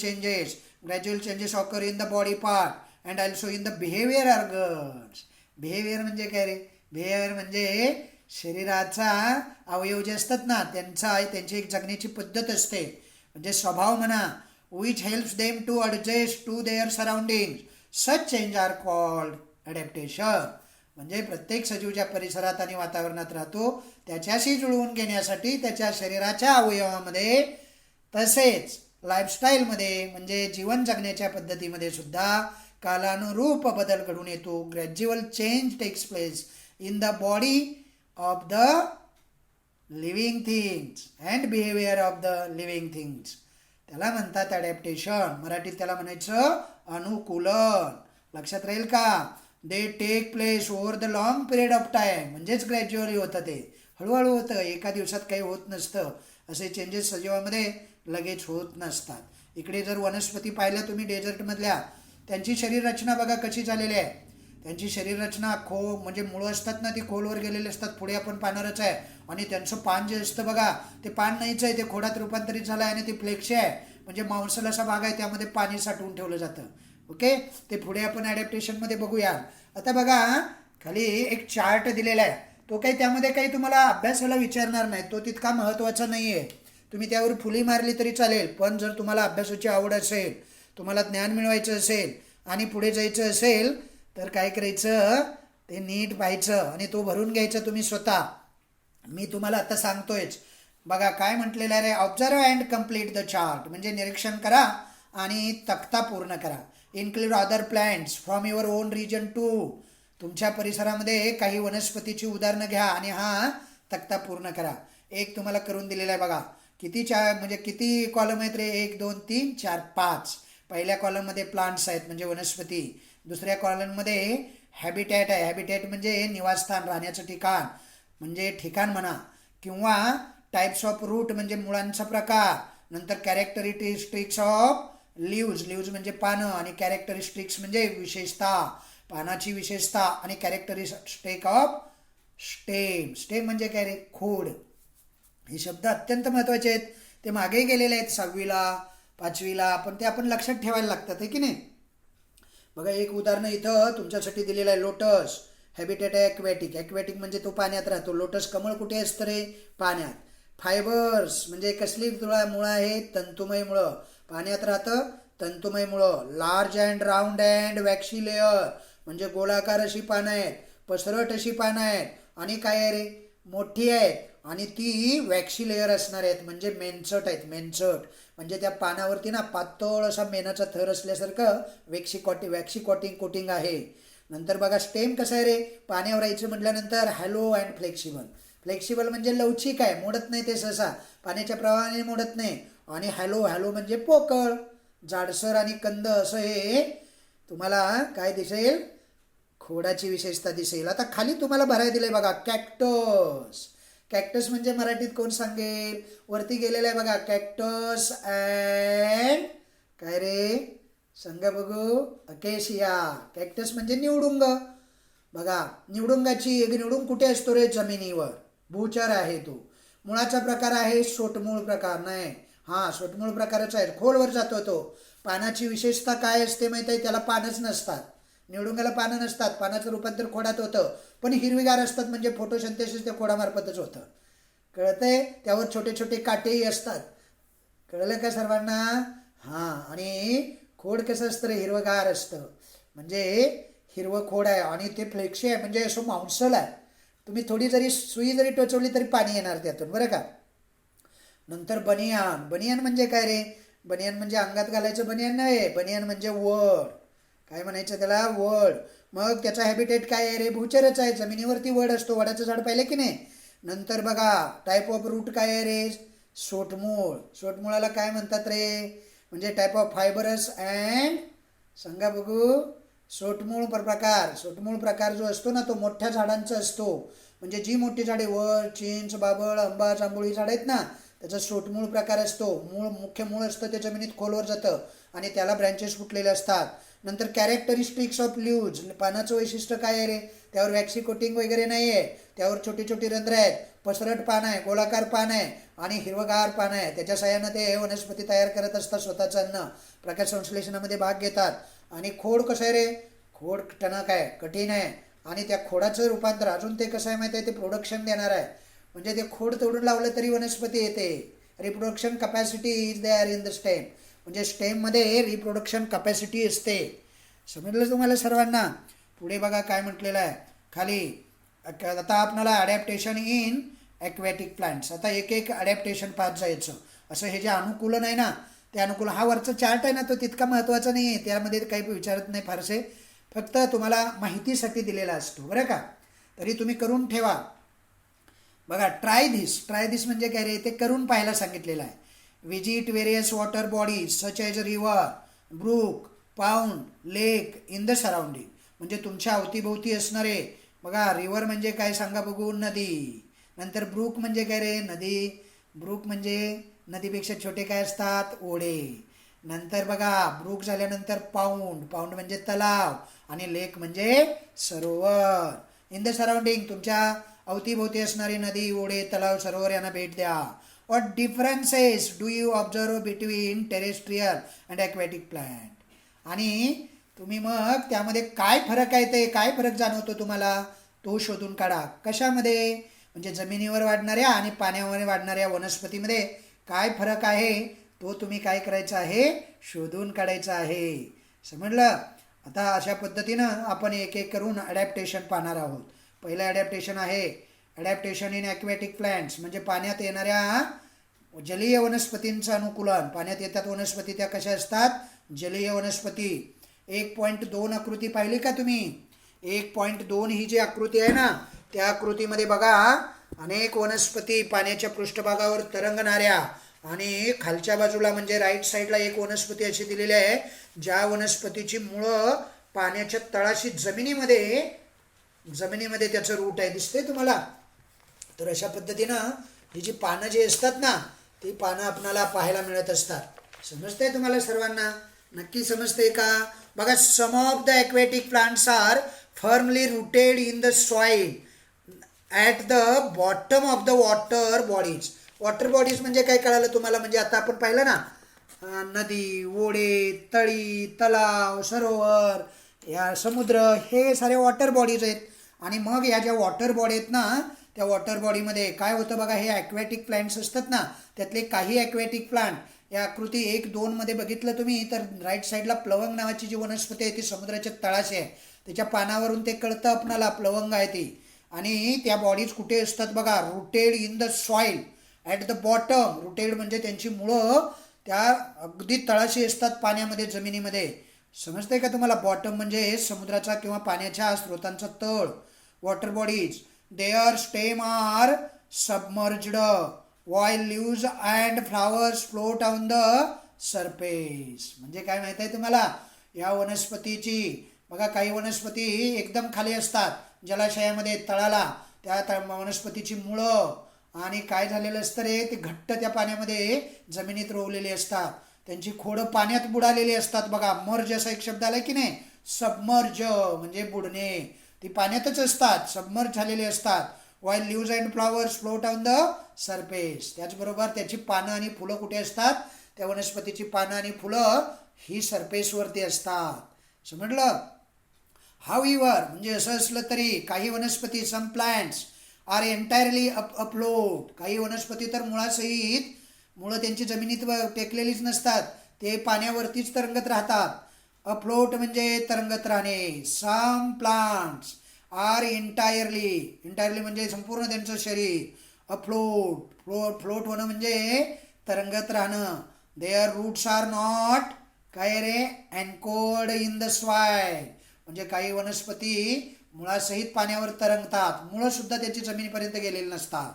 changes occur in the body part and also in the behaviour organs. Behaviour म्हणजे काय रे? बिहेवियर म्हणजे शरीराचा अवयव जे असतात ना त्यांची एक जगण्याची पद्धत असते, म्हणजे स्वभाव म्हणा, which helps them to adjust to their surrounding. Such change are called adaptation. म्हणजे प्रत्येक सजीव ज्या परिसरात आणि वातावरणात राहतो त्याच्याशी जुळवून घेण्यासाठी त्याच्या शरीराच्या अवयवामध्ये तसेच लाईफस्टाईलमध्ये म्हणजे जीवन जगण्याच्या पद्धतीमध्ये सुद्धा कालानुरूप बदल घडून येतो. Gradual change takes place in the body of the living things and behaviour of the living things. त्याला म्हणतात ॲडॅप्टेशन. मराठीत त्याला म्हणायचं अनुकूलन. लक्षात राहील का? They take place over the long period of time. म्हणजेच ग्रॅज्युअली होतं, ते हळूहळू होतं, एका दिवसात काही होत नसतं. असे चेंजेस सजीवामध्ये लगेच होत नसतात. इकडे जर वनस्पती पाहिल्या तुम्ही डेझर्टमधल्या, त्यांची शरीर रचना बघा कशी झालेली आहे. त्यांची शरीर रचना म्हणजे मुळं असतात ना ती खोलवर गेलेली असतात. पुढे आपण पाहणारच आहे. आणि त्यांचं पान जे असतं बघा, ते पान नाहीच आहे, ते खोडात रूपांतरित झालं आहे आणि ते फ्लेक्सी आहे, म्हणजे मांसल असा भाग आहे, त्यामध्ये पाणी साठवून ठेवलं जातं. ओके, ते पुढे आपण ॲडॅप्टेशनमध्ये बघूया. आता बघा खाली एक चार्ट दिलेला आहे, तो काही त्यामध्ये काही तुम्हाला अभ्यासाला विचारणार नाही, तो तितका महत्त्वाचा नाही आहे. तुम्ही त्यावर फुली मारली तरी चालेल. पण जर तुम्हाला अभ्यासाची आवड असेल, तुम्हाला ज्ञान मिळवायचं असेल आणि पुढे जायचं असेल तर काय करायचं, ते नीट पाहायचं आणि तो भरून घ्यायचा तुम्ही स्वतः. मी तुम्हाला आता सांगतोयच. बघा काय म्हटलेलं आहे, observe and complete the chart. म्हणजे निरीक्षण करा आणि तक्ता पूर्ण करा. Include other plants from your own region too. तुमच्या परिसरामध्ये काही वनस्पतीची उदाहरणं घ्या आणि हा तक्ता पूर्ण करा. एक तुम्हाला करून दिलेला आहे बघा. म्हणजे किती कॉलम आहेत रे? 1 2 3 4 5. पहिल्या कॉलममध्ये प्लांट्स आहेत म्हणजे वनस्पती. दुसऱ्या कॉलममध्ये हॅबिटॅट आहे. हॅबिटॅट म्हणजे निवासस्थान, राहण्याचं ठिकाण, म्हणजे ठिकाण म्हणा. किंवा टाईप्स ऑफ रूट म्हणजे मुळांचा प्रकार. नंतर कॅरेक्टरिस्टिक्स ऑफ लिव्ज. लिव्ज म्हणजे पानं आणि कॅरेक्टरिस्टिक्स म्हणजे विशेषता, पानाची विशेषता. आणि कॅरेक्टरिस्टिक ऑफ स्टेम. स्टेम म्हणजे काय रे? खोड. हे शब्द अत्यंत महत्त्वाचे आहेत. ते मागेही गेलेले आहेत 6वीला 5वीला, पण ते आपण लक्षात ठेवायला लागतात, आहे की नाही. बघा एक उदाहरण इथं तुमच्यासाठी दिलेलं आहे. लोटस हॅबिटेट आहे ॲक्वॅटिक. ॲक्वॅटिक म्हणजे तो पाण्यात राहतो. लोटस कमळ कुठे असतं रे? पाण्यात. फायबर्स म्हणजे कसली मुळं आहे? तंतुमय मुळं. पाण्यात राहतं, तंतुमय मुळं. Large and round and waxy layer म्हणजे गोलाकार अशी पानं आहेत, पसरट अशी पानं आहेत. आणि काय आहे रे? मोठी आहेत आणि ती वॅक्सी लेअर असणार आहेत, म्हणजे मेनचट आहेत. मेनचट म्हणजे त्या पानावरती ना पातळ असा मेणाचा थर असल्यासारखं वॅक्सी कोटिंग आहे. नंतर बघा स्टेम कसं आहे रे? पाण्यावर राहायचं म्हटल्यानंतर हॅलो अँड फ्लेक्सिबल. फ्लेक्सिबल म्हणजे लवचिक आहे, मोडत नाही ते सहसा, पाण्याच्या प्रवाहाने मोडत नाही. आणि हॅलो म्हणजे पोकळ, जाडसर आणि कंद असं हे तुम्हाला काय दिसेल? खोडाची विशेषता दिसेल. आता खाली तुम्हाला भरायला दिलंय बघा कॅक्टस. कॅक्टस म्हणजे मराठीत कोण सांगेल? वरती गेलेलं आहे बघा, कॅक्टस अँड काय रे? सांगा बघू. अकेशिया. कॅक्टस म्हणजे निवडुंग. बघा निवडुंग कुठे असतो रे? जमिनीवर. भूचर आहे तो. मुळाचा प्रकार आहे सोटमूळ प्रकार. नाही, हा सोटमूळ प्रकारच आहे, खोलवर जातो तो. पानाची विशेषता काय असते माहिती आहे? त्याला पानच नसतात. निवडुंगाला पानं नसतात, पानाचं रूपांतर खोडात होतं, पण हिरवीगार असतात, म्हणजे फोटोसिंथेसिस त्या खोडामार्फतच होतं. कळतंय? त्यावर छोटे छोटे काटेही असतात. कळलं का सर्वांना? हां. आणि खोड कसं असतं रे? हिरवगार असतं, म्हणजे हिरवं खोड आहे आणि ते फ्लेक्सी आहे, म्हणजे असं मांसल आहे. तुम्ही थोडी जरी सुई जरी टोचवली तरी पाणी येणार त्यातून, बरं का. नंतर बनियान. बनियान म्हणजे काय रे? बनियान म्हणजे अंगात घालायचं बनियान नाही, बनियान म्हणजे वड. काय म्हणायचं त्याला? वड. मग त्याचा हॅबिटेट काय आहे रे? भूचरच आहे, जमिनीवरती वड असतो. वडाचं झाड पाहिलं की नाही? नंतर बघा टाईप ऑफ रूट काय आहे रे? सोटमूळ. सोटमूळाला काय म्हणतात रे? म्हणजे टाईप ऑफ फायबरस अँड सांगा बघू. सोटमूळ प्रकार. सोटमूळ प्रकार जो असतो ना तो मोठ्या झाडांचा असतो, म्हणजे जी मोठी झाडे वड, चिंच, बाबळ, आंबा, जांभूळ ही झाडं आहेत ना, त्याचा सोटमूळ प्रकार असतो. मुख्य मूळ असतं ते जमिनीत खोलवर जातं आणि त्याला ब्रँचेस फुटलेले असतात. नंतर कॅरेक्टरिस्टिक्स ऑफ लिव्ज. पानाचं वैशिष्ट्य काय आहे रे? त्यावर वॅक्सी कोटिंग वगैरे नाही आहे, त्यावर छोटी छोटी रंध्र आहेत, पसरट पान आहे, गोलाकार पान आहे आणि हिरवगार पान आहे. त्याच्या साहाय्यानं ते वनस्पती तयार करत असतात स्वतःचं अन्न, प्रकाश संश्लेषणामध्ये भाग घेतात. आणि खोड कसं आहे रे? खोड टणक आहे, कठीण आहे आणि त्या खोडाचं रूपांतर अजून ते कसं आहे माहिती आहे, ते प्रोडक्शन देणार आहे. म्हणजे ते खोड तोडून लावलं तरी वनस्पती येते. Reproduction capacity is there in the stem. म्हणजे स्टेममध्ये रिप्रोडक्शन कपॅसिटी असते. समजलं तुम्हाला सर्वांना? पुढे बघा काय म्हटलेलं आहे खाली. आता आपल्याला अडॅप्टेशन इन ॲक्वॅटिक प्लांट्स. आता एक एक अडॅप्टेशन पाहत जायचं. असं हे जे अनुकूलन आहे ना, ते अनुकूलन हा वरचा चार्ट आहे ना, तो तितका महत्त्वाचा नाही आहे. त्यामध्ये काही विचारत नाही फारसे, फक्त तुम्हाला माहितीसाठी दिलेला असतो बरं का. तरी तुम्ही करून ठेवा. बघा ट्राय धिस म्हणजे काय रे, ते करून पाहायला सांगितलेलं आहे. Visit various water bodies such as river, brook, pound, lake in the surrounding. म्हणजे तुमच्या अवतीभोवती असणारे बघा. रिव्हर म्हणजे काय सांगा बघू? नदी. नंतर ब्रूक म्हणजे काय रे? नदी. ब्रूक म्हणजे नदीपेक्षा छोटे काय असतात? ओढे. नंतर बघा ब्रूक झाल्यानंतर पाऊंड म्हणजे तलाव. आणि लेक म्हणजे सरोवर. इन द सराउंडिंग तुमच्या अवतीभोवती असणारी नदी, ओढे, तलाव, सरोवर यांना भेट द्या. What differences do you observe between terrestrial and aquatic plant. आणि तुम्ही मग त्यामध्ये काय फरक आहे, ते काय फरक जाणवतो तुम्हाला तो शोधून काढा. कशामध्ये? म्हणजे जमिनीवर वाढणाऱ्या आणि पाण्यावर वाढणाऱ्या वनस्पतीमध्ये काय फरक आहे तो तुम्ही काय करायचं आहे? शोधून काढायचं आहे. समजलं? आता अशा पद्धतीनं आपण एक एक करून अडॅप्टेशन पाहणार आहोत. पहिलं अडॅप्टेशन आहे अडॅप्टेशन इन ॲक्वॅटिक प्लांट्स. म्हणजे पाण्यात येणाऱ्या जलीय वनस्पतींचं अनुकूलन. पाण्यात येतात वनस्पती, त्या कशा असतात? जलीय वनस्पती. 1.2 आकृती पाहिली का तुम्ही? 1.2 ही जी आकृती आहे ना, त्या आकृतीमध्ये बघा अनेक वनस्पती पाण्याच्या पृष्ठभागावर तरंगणाऱ्या. आणि खालच्या बाजूला म्हणजे राईट साईडला एक वनस्पती अशी दिलेली आहे ज्या वनस्पतीची मुळं पाण्याच्या तळाशी जमिनीमध्ये त्याचं रूट आहे. दिसते तुम्हाला? तर अशा पद्धतीनं ही जी पानं जी असतात ना, ती पानं आपणाला पाहायला मिळत असतात. समजतंय तुम्हाला सर्वांना? नक्की समजते का? बघा some of the aquatic plants are firmly rooted in the soil at the bottom of the water bodies. Water bodies म्हणजे काय कळालं तुम्हाला? म्हणजे आता आपण पाहिलं ना, नदी, ओढे, तळी, तलाव, सरोवर, या समुद्र, हे सारे वॉटर बॉडीज आहेत. आणि मग या ज्या वॉटर बॉडी आहेत ना, त्या वॉटर बॉडीमध्ये काय होतं बघा, हे ॲक्वॅटिक प्लांट्स असतात ना, त्यातले काही ॲक्वॅटिक प्लांट या आकृती 1-2 मध्ये बघितलं तुम्ही तर राईट साईडला प्लवंग नावाची जी वनस्पती आहे ती समुद्राच्या तळाशी आहे. त्याच्या पानावरून ते कळतं आपणाला प्लवंग आहे ती. आणि त्या बॉडीज कुठे असतात बघा? Rooted in the soil at the bottom. Rooted म्हणजे त्यांची मुळं त्या अगदी तळाशी असतात पाण्यामध्ये, जमिनीमध्ये. समजते का तुम्हाला? बॉटम म्हणजे समुद्राचा किंवा पाण्याच्या स्रोतांचा तळ. Water bodies their stem are submerged while leaves and flowers float on the surface. म्हणजे काय माहिती आहे तुम्हाला? या वनस्पतीची बघा काही वनस्पती एकदम खाली असतात जलाशयामध्ये तळाला. त्या वनस्पतीची मुळं आणि काय झालेलं असतं रे, ते घट्ट त्या पाण्यामध्ये जमिनीत रोवलेली असतात. त्यांची खोडं पाण्यात बुडालेली असतात बघा. मर्ज असा एक शब्द आला की नाही? सबमर्ज म्हणजे बुडणे. ती पाण्यातच असतात, सबमर्ज झालेले असतात. while leaves and flowers float on the surface. त्याचबरोबर त्याची पानं आणि फुलं कुठे असतात? त्या वनस्पतीची पानं आणि फुलं ही सरफेसवरती असतात. समजलं? हाऊएव्हर म्हणजे असं असलं तरी काही वनस्पती some plants are entirely afloat. काही वनस्पती तर मुळासहित, मुळं त्यांची जमिनीत टेकलेलीच नसतात, ते पाण्यावरतीच तरंगत राहतात. अफ्लोट म्हणजे तरंगत राहणे. सम प्लांट्स आर एंटायरली म्हणजे संपूर्ण त्यांचं शरीर. फ्लोट होणं म्हणजे तरंगत राहणं. देअर रूट्स आर नॉट काय रे अँकोर्ड इन द सॉइल. म्हणजे काही वनस्पती मुळासहित पाण्यावर तरंगतात, मुळं सुद्धा त्याची जमिनीपर्यंत गेलेली नसतात.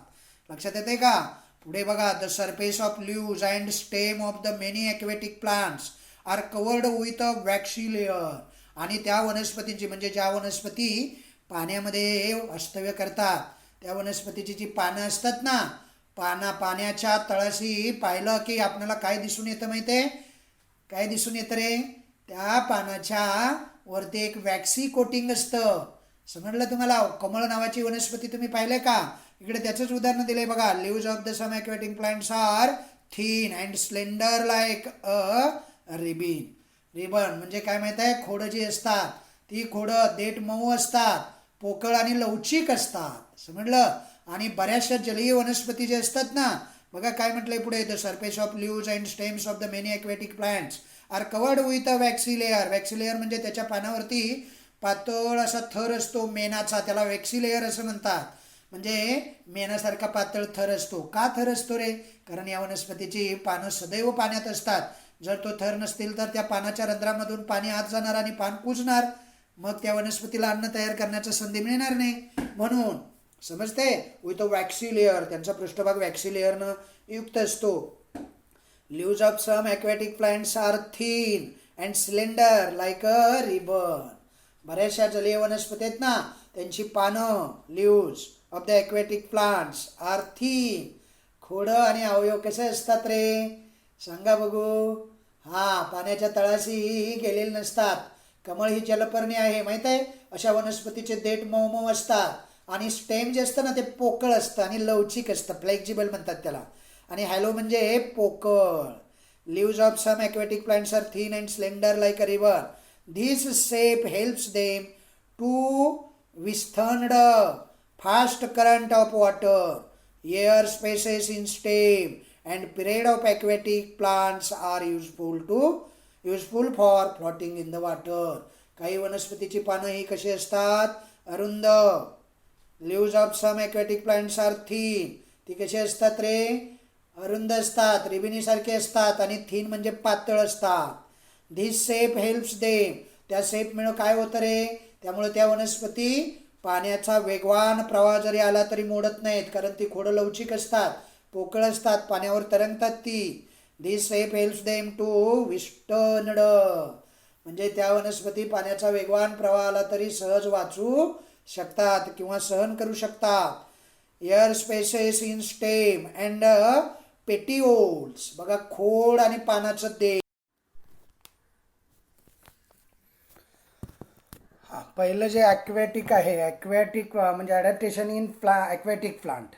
लक्षात येते का? पुढे बघा the surface of leaves and stem of the many aquatic plants are covered with a waxy layer. आणि त्या वनस्पतींची म्हणजे ज्या वनस्पती पाण्यामध्ये वास्तव्य करतात त्या वनस्पतीची जी पानं असतात ना, पाण्याच्या तळाशी पाहिलं की आपल्याला काय दिसून येतं माहिती आहे? काय दिसून येतं रे? त्या पानाच्या वरती एक वॅक्सी कोटिंग असतं. समजलं तुम्हाला? कमळ नावाची वनस्पती तुम्ही पाहिलंय का? इकडे त्याचंच उदाहरण दिलंय बघा. Leaves of the some aquatic plants are thin and slender like a ribbon म्हणजे काय माहित आहे? खोडं जी असतात ती खोडं देठ मऊ असतात, पोकळ आणि लवचिक असतात, समजलं. आणि बऱ्याचशा जलीय वनस्पती जे असतात ना, बघा काय म्हटलंय पुढे, the surface of leaves and stems of the many aquatic plants are covered with a waxy layer. Waxy layer म्हणजे त्याच्या पानावरती पातळ असा थर असतो मेणाचा, त्याला वॅक्सी लेअर असं म्हणतात. म्हणजे मेणासारखा पातळ थर असतो. का थर असतो रे? कारण या वनस्पतीची पानं सदैव पाण्यात असतात. जर तो थर नसतील तर त्या पानाच्या रंध्रामधून पाणी आत जाणार आणि पान कुजणार, मग त्या वनस्पतीला अन्न तयार करण्याची संधी मिळणार नाही. म्हणून समजते, विथ अ वॅक्सी लेअर, त्यांचा पृष्ठभाग वॅक्सी लेअरनं युक्त असतो. Leaves of some aquatic plants are thin and cylinder like a ribbon. बऱ्याचशा जलीय वनस्पती आहेत ना, त्यांची पानं leaves of the aquatic plants are thin. खोडं आणि अवयव कसे असतात रे? सांगा बघू. पाण्याच्या तळाशी गेलेले नसतात. कमळ ही जलपर्णी आहे, माहीत आहे. अशा वनस्पतीचे देठ मऊ मऊ असतात आणि स्टेम जे असतं ना ते पोकळ असतं आणि लवचिक असतं, फ्लेक्झिबल म्हणतात त्याला. आणि हॅलो म्हणजे पोकळ. Leaves of some aquatic plants are thin and slender like a ribbon. This shape helps them to withstand fast current of water. Air spaces in stem and period of aquatic plants are useful for floating in the water. काही वनस्पतीची पानं ही कशी असतात? अरुंद. Leaves of some aquatic plants are thin. ती कशी असतात रे? अरुंद असतात, रिबिनीसारखे असतात. आणि थिन म्हणजे पातळ असतात. This shape helps them. त्या शेपमुळे काय होतं रे? त्यामुळे त्या वनस्पती पाण्याचा वेगवान प्रवाह जरी आला तरी मोडत नाहीत, कारण ती खोडं लवचिक असतात, पोकळ असतात, पाण्यावर तरंगतात ती. दिस शेप हेल्प्स देम टू विस्टर्नड. म्हणजे त्या वनस्पती पाण्याचा वेगवान प्रवाह आला तरी सहज वाचू शकतात किंवा सहन करू शकतात. Air spaces in stem and petioles. बघा, खोड आणि पानाचं देठ. पहिलं जे ॲक्वॅटिक आहे, ॲक्वॅटिक म्हणजे ॲडॅप्टेशन इन ॲक्वॅटिक प्लांट.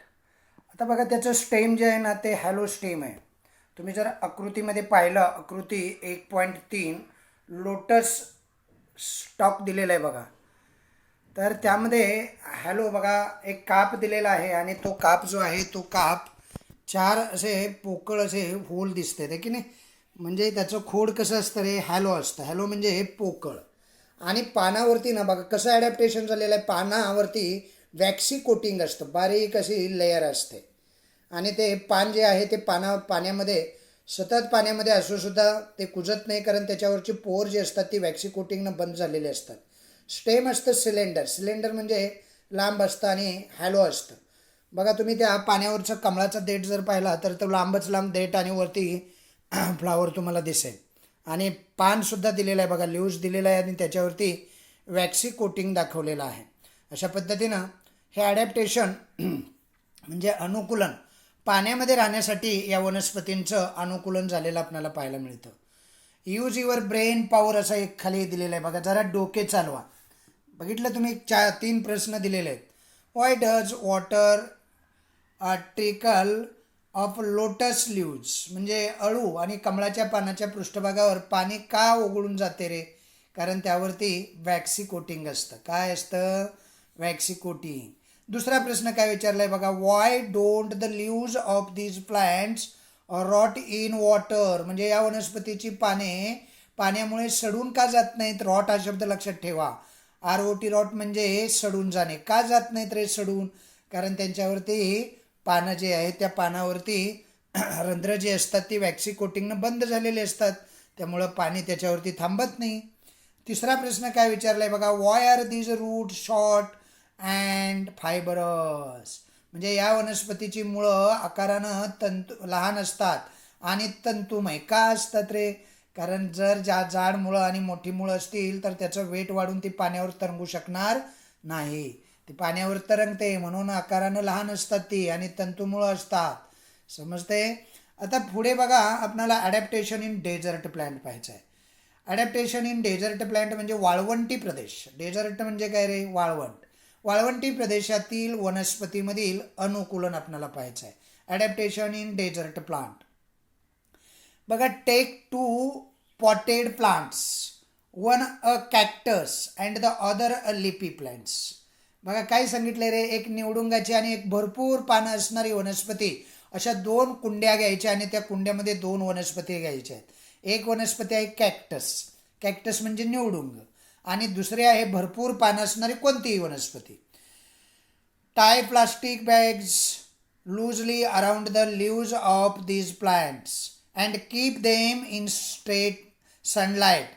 आता बघा, त्याचं स्टेम जे आहे ना ते हॅलो स्टेम आहे. तुम्ही जर आकृतीमध्ये पाहिलं, आकृती 1.3 लोटस स्टॉक दिलेला आहे बघा. तर त्यामध्ये हॅलो बघा एक काप दिलेला आहे आणि तो काप जो आहे तो काप 4 असे पोकळ असे होल दिसते ते की नाही. म्हणजे त्याचं खोड कसं असतं रे? हॅलो असतं. हॅलो म्हणजे हे पोकळ. आणि पानावरती ना बघा कसं ॲडॅप्टेशन झालेलं आहे. पानावरती वॅक्सी कोटिंग असतं, बारीक अशी लेयर असते. आणि ते पान जे आहे ते पाण्यामध्ये सतत पाण्यामध्ये असूनसुद्धा ते कुजत नाही, कारण त्याच्यावरची पोर जी असतात ती वॅक्सी कोटिंगनं बंद झालेली असतात. स्टेम असतं सिलेंडर. सिलेंडर म्हणजे लांब असतं आणि हॅलो असतं. बघा, तुम्ही त्या पाण्यावरचं कमळाचा देठ जर पाहिला तर तो लांबच लांब देठ आणि वरती फ्लावर तुम्हाला दिसेल. आणि पानसुद्धा दिलेलं आहे बघा, लिव्ज दिलेला आहे आणि त्याच्यावरती वॅक्सी कोटिंग दाखवलेलं आहे. अशा पद्धतीनं हे ॲडॅप्टेशन म्हणजे अनुकूलन, पाण्यामध्ये राहण्यासाठी या वनस्पतींचं अनुकूलन झालेलं आपल्याला पाहायला मिळतं. यूज युअर ब्रेन पॉवर असं एक खाली दिलेलं आहे बघा. जरा डोके चालवा. बघितलं तुम्ही 3 प्रश्न दिलेले आहेत. Why does water trickle off lotus leaves. म्हणजे अळू आणि कमळाच्या पानाच्या पृष्ठभागावर पाणी का ओघळून जाते रे? कारण त्यावरती वॅक्सी कोटिंग असतं. काय असतं? Waxy coating. दुसरा प्रश्न काय विचारला आहे बघा. Why don't the leaves of these plants rot in water. म्हणजे या वनस्पतीची पाने पाण्यामुळे सडून का जात नाहीत? रॉट हा शब्द लक्षात ठेवा. ROT रॉट म्हणजे सडून जाणे. का जात नाहीत रे सडून? कारण त्यांच्यावरती पानं जे आहे त्या पानावरती रंध्र जे असतात ती वॅक्सी कोटिंगनं बंद झालेले असतात, त्यामुळं पाणी त्याच्यावरती थांबत नाही. तिसरा प्रश्न काय विचारला आहे बघा. Why are these root short and fibrous. म्हणजे या वनस्पतीची मुळं आकारानं लहान असतात आणि तंतुमय का असतात रे? कारण जर जाड मुळं आणि मोठी मुळं असतील तर त्याचं वेट वाढून ती पाण्यावर तरंगू शकणार नाही. ती पाण्यावर तरंगते म्हणून आकारानं लहान असतात ती आणि तंतुमुळं असतात. समजते? आता पुढे बघा, आपल्याला ॲडॅप्टेशन इन डेझर्ट प्लांट पाहायचं आहे. ॲडॅप्टेशन इन डेझर्ट प्लांट म्हणजे वाळवंटी प्रदेश. डेझर्ट म्हणजे काय रे? वाळवंट. वाळवंटी प्रदेशातील वनस्पतीमधील अनुकूलन आपल्याला पाहायचं आहे. ॲडॅप्टेशन इन डेझर्ट प्लांट बघा. Take 2 potted plants, one a cactus and the other a leafy plants. बघा काय सांगितलंय रे, एक निवडुंगाची आणि एक भरपूर पानं असणारी वनस्पती, अशा 2 कुंड्या घ्यायच्या आणि त्या कुंड्यामध्ये 2 वनस्पती घ्यायच्या आहेत. एक वनस्पती आहे कॅक्टस, कॅक्टस म्हणजे निवडुंग, आणि दुसरी आहे भरपूर पानं असणारी कोणतीही वनस्पती. Tie plastic bags loosely around the leaves of these plants and keep them in straight sunlight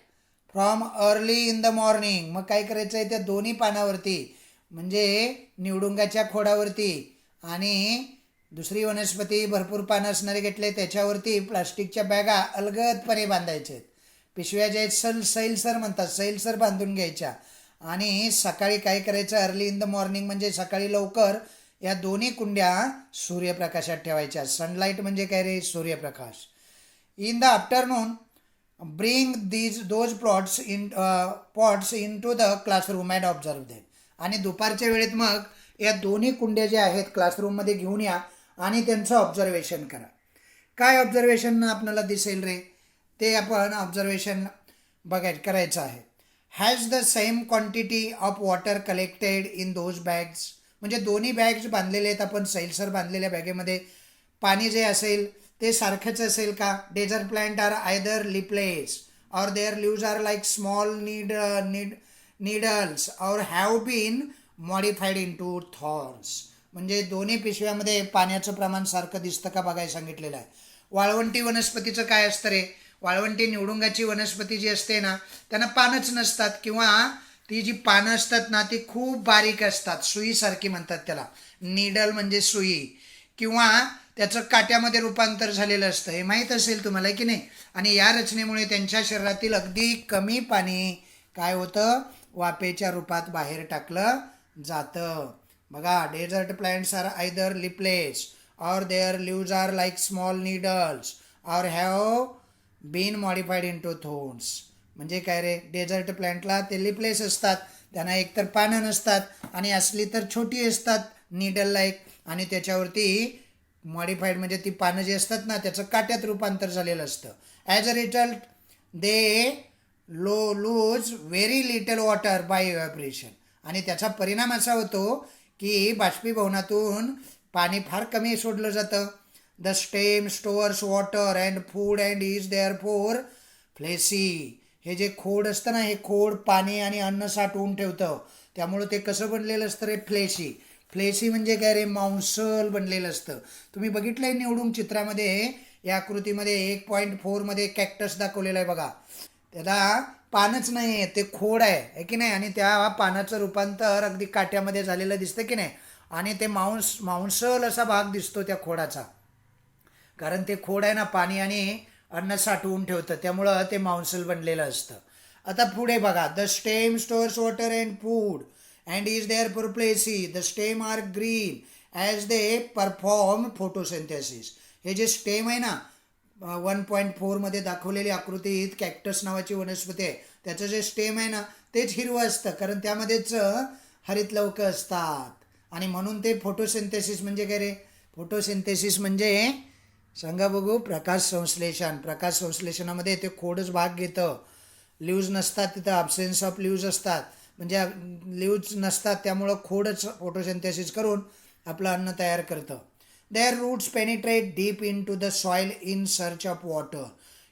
from early in the morning. मग काय करायचं आहे, त्या दोन्ही पानावरती म्हणजे निवडुंगाच्या खोडावरती आणि दुसरी वनस्पती भरपूर पानं असणारे घेतले त्याच्यावरती प्लास्टिकच्या बॅगा अलगदपणे बांधायच्या आहेत. पिशव्या ज्या आहेत सैलसर म्हणतात, सैलसर बांधून घ्यायच्या. आणि सकाळी काय करायचं, अर्ली इन द मॉर्निंग म्हणजे सकाळी लवकर या दोन्ही कुंड्या सूर्यप्रकाशात ठेवायच्या. सनलाईट म्हणजे काय रे, सूर्यप्रकाश. In the afternoon bring those pots into the classroom and observe them. आणि दुपारच्या वेळेत मग या दोन्ही कुंड्या ज्या आहेत क्लासरूममध्ये घेऊन या आणि त्यांचं ऑब्झर्वेशन करा. काय ऑब्झर्वेशन आपल्याला दिसेल रे, ते आपण ऑब्झर्वेशन करायचं आहे. Has the same quantity of water collected in those bags. म्हणजे दोन्ही बॅग्स बांधलेले आहेत आपण, सैलसर बांधलेल्या बॅगेमध्ये पाणी जे असेल ते सारखंच असेल का. Desert plant are either leafless or their leaves are like small needles or have been modified into thorns. म्हणजे दोन्ही पिशव्यामध्ये पाण्याचं प्रमाण सारखं दिसतं का बघायला सांगितलेलं आहे. वाळवंटी वनस्पतीचं काय असतं रे, वाळवंटी निवडुंगाची वनस्पती जी असते ना, त्यांना पानच नसतात, किंवा ती जी पानं असतात ना ती खूप बारीक असतात, सुईसारखी म्हणतात त्याला. नीडल म्हणजे सुई, किंवा त्याचं काट्यामध्ये रूपांतर झालेलं असतं, हे माहीत असेल तुम्हाला की नाही. आणि या रचनेमुळे त्यांच्या शरीरातील अगदी कमी पाणी काय होतं, वाफेच्या रूपात बाहेर टाकलं जातं. बघा, desert plants are either leafless or their leaves are like small needles or have been modified into thorns. म्हणजे काय रे, डेझर्ट प्लांटला ते लिपलेस असतात, त्यांना एकतर पानं नसतात आणि असली तर छोटी असतात नीडल लाईक, आणि त्याच्यावरती मॉडिफाईड म्हणजे ती पानं जी असतात ना त्याचं काट्यात रूपांतर झालेलं असतं. As a result they lose very little water bye evaporation. आणि त्याचा परिणाम असा होतो की बाष्पीभवनातून पाणी फार कमी सोडलं जातं. The stem stores water and food and is there for fleshy. हे जे खोड असतं ना, हे खोड पाणी आणि अन्न साठवून ठेवतं, त्यामुळं ते कसं बनलेलं असतं रे, फ्लेसी. फ्लेसी म्हणजे काय रे, मांसल बनलेलं असतं. तुम्ही बघितलंय निवडून चित्रामध्ये, या आकृतीमध्ये 1.4 मध्ये कॅक्टस दाखवलेलं आहे बघा. त्याला पानच नाही आहे, ते खोड आहे की नाही, आणि त्या पानाचं रूपांतर अगदी काट्यामध्ये झालेलं दिसतं की नाही. आणि ते मांसल असा भाग दिसतो त्या खोडाचा, कारण ते खोड आहे ना पाणी आणि अन्न साठवून ठेवतं, त्यामुळं ते मांसल बनलेलं असतं. आता पुढे बघा, the stem stores water and food and is there for fleshy. The stem are green as they perform photosynthesis. हे जे स्टेम आहे ना 1.4 मध्ये दाखवलेली आकृतीत कॅक्टस नावाची वनस्पती आहे, त्याचं जे स्टेम आहे ना तेच हिरवं असतं, कारण त्यामध्येच हरितलवकं असतात. आणि म्हणून ते फोटोसिंथेसिस म्हणजे काय रे, फोटोसिंथेसिस म्हणजे सांगा बघू, प्रकाश संश्लेषण. प्रकाश संश्लेषणामध्ये ते खोडच भाग घेतं. लिव्ज नसतात तिथं, अब्सेन्स ऑफ लिव्ज असतात, म्हणजे लिव्ज नसतात त्यामुळं खोडच फोटोसिंथेसिस करून आपलं अन्न तयार करतं. Their roots penetrate deep into the soil in search of water.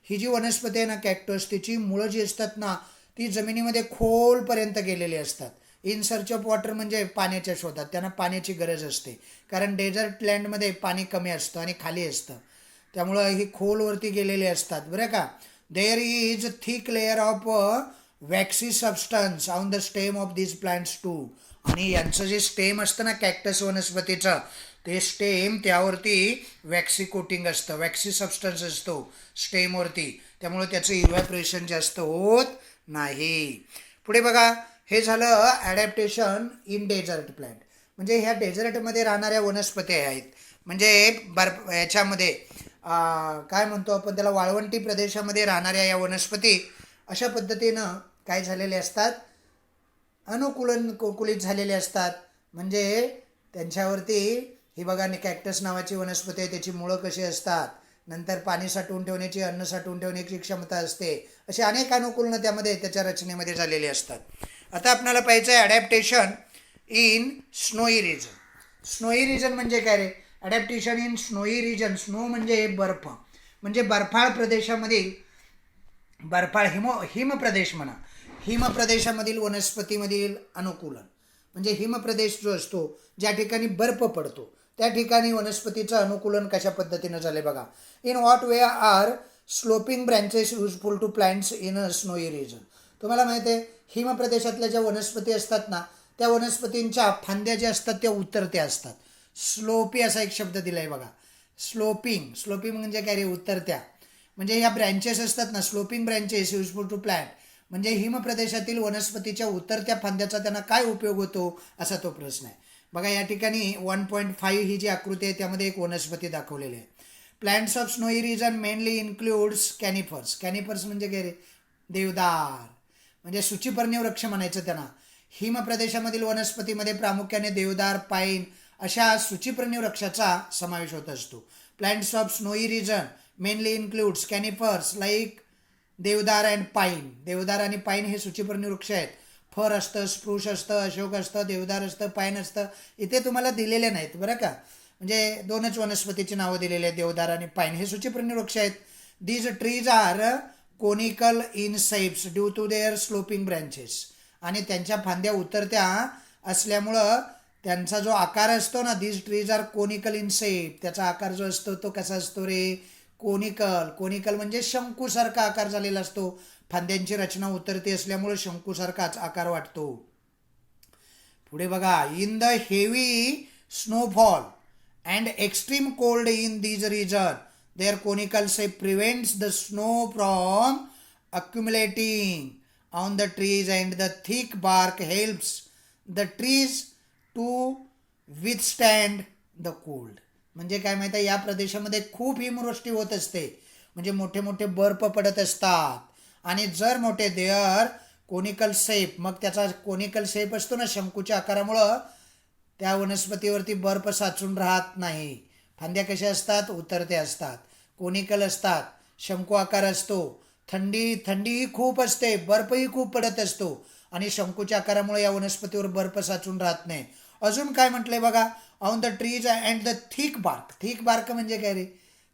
ही जी वनस्पती आहे ना कॅक्टस, तिची मुळं जी असतात ना ती जमिनीमध्ये खोलपर्यंत गेलेली असतात. इन सर्च ऑफ वॉटर म्हणजे पाण्याच्या शोधात, त्यांना पाण्याची गरज असते, कारण डेझर्ट लँडमध्ये पाणी कमी असतं आणि खाली असतं, त्यामुळं ही खोलवरती गेलेली असतात बरं का. There is thick layer of waxy substance on the stem of this plants too. आणि यांचं जे स्टेम असतं ना कॅक्टस वनस्पतीचं, ते स्टेम त्यावरती वॅक्सी कोटिंग असतं, वॅक्सी सबस्टन्स असतो स्टेमवरती, त्यामुळे त्याचं इव्हॅपरेशन जास्त होत नाही. पुढे बघा, हे झालं ॲडॅप्टेशन इन डेझर्ट प्लांट. म्हणजे ह्या डेझर्टमध्ये राहणाऱ्या वनस्पती आहेत, म्हणजे बर्फ याच्यामध्ये काय म्हणतो आपण त्याला, वाळवंटी प्रदेशामध्ये राहणाऱ्या या वनस्पती अशा पद्धतीनं काय झालेले असतात, अनुकूलित झालेले असतात. म्हणजे त्यांच्यावरती ही बघा कॅक्टस नावाची वनस्पती आहे, त्याची मुळं कशी असतात, नंतर पाणी साठवून ठेवण्याची, अन्न साठवून ठेवण्याची क्षमता असते, असे अनेक अनुकूलन त्यामध्ये त्याच्या रचनेमध्ये झालेले असतात. आता आपल्याला पाहिजे आहे adaptation in snowy region. Snowy region म्हणजे काय रे? Adaptation in snowy region. Snow म्हणजे बर्फ, म्हणजे बर्फाळ प्रदेशामधील हिम प्रदेश म्हणा, हिम प्रदेशामधील वनस्पतीमधील अनुकूलन. म्हणजे हिमप्रदेश जो असतो, ज्या ठिकाणी बर्फ पडतो, त्या ठिकाणी वनस्पतीचं अनुकूलन कशा पद्धतीनं झाले बघा. In what way are sloping branches useful to plants in a snowy region. तुम्हाला माहिती आहे, हिमप्रदेशातल्या ज्या वनस्पती असतात ना, त्या वनस्पतींच्या फांद्या ज्या असतात त्या उतरत्या असतात. स्लोपी असा एक शब्द दिला आहे बघा. स्लोपिंग म्हणजे काय रे? उतरत्या. म्हणजे ह्या ब्रँचेस असतात ना, sloping branches useful to plant, म्हणजे हिमप्रदेशातील वनस्पतीच्या उतरत्या फांद्याचा त्यांना काय उपयोग होतो, असा तो प्रश्न आहे. बघा या ठिकाणी 1.5 ही जी आकृती आहे त्यामध्ये एक वनस्पती दाखवलेली आहे. Plants of snowy region mainly includes conifers. Conifers म्हणजे काय रे? देवदार, म्हणजे सूचिपर्णी वृक्ष म्हणायचं त्यांना. हिमप्रदेशामधील वनस्पतीमध्ये प्रामुख्याने देवदार, पाईन अशा सूचिपर्णी वृक्षाचा समावेश होत असतो. Plants of snowy region mainly includes conifers like deodar and pine. देवदार आणि पाईन हे सूचिपर्णी वृक्ष आहेत. फर असतं, स्प्रूस असतं, अशोक असतं, देवदार असतं, पाईन असतं. इथे तुम्हाला दिलेले नाहीत बरं का, म्हणजे दोनच वनस्पतीची नावं दिलेली आहेत, देवदार आणि पाईन. हे सूचिपर्णी वृक्ष आहेत. These trees are conical in shapes due to their sloping branches. आणि त्यांच्या फांद्या उतरत्या असल्यामुळं त्यांचा जो आकार असतो ना, these trees are conical in shape, त्याचा आकार जो असतो तो कसा असतो रे? कोनिकल. कोनिकल म्हणजे शंकूसारखा आकार झालेला असतो. फांद्यांची रचना उतरती असल्यामुळे शंकूसारखाच आकार वाटतो. पुढे बघा. In the heavy snowfall and extreme cold in these region their conical shape prevents the snow from accumulating on the trees and the thick bark helps the trees to withstand the cold. म्हणजे काय माहिती आहे, या प्रदेशामध्ये खूप हिमवृष्टी होत असते, म्हणजे मोठे मोठे बर्फ पडत असतात. आणि जर मोठे देअर कोनिकल शेप, मग त्याचा कोनिकल शेप असतो ना, शंकूच्या आकारामुळं त्या वनस्पतीवरती बर्फ साचून राहत नाही. फांद्या कशा असतात? उतरत्या असतात, कोनिकल असतात, शंकू आकार असतो. थंडीही खूप असते, बर्फही खूप पडत असतो आणि शंकूच्या आकारामुळे या वनस्पतीवर बर्फ साचून राहत नाही. अजून काय म्हटलंय बघा. On the trees and the thick bark. Thick bark म्हणजे काय रे?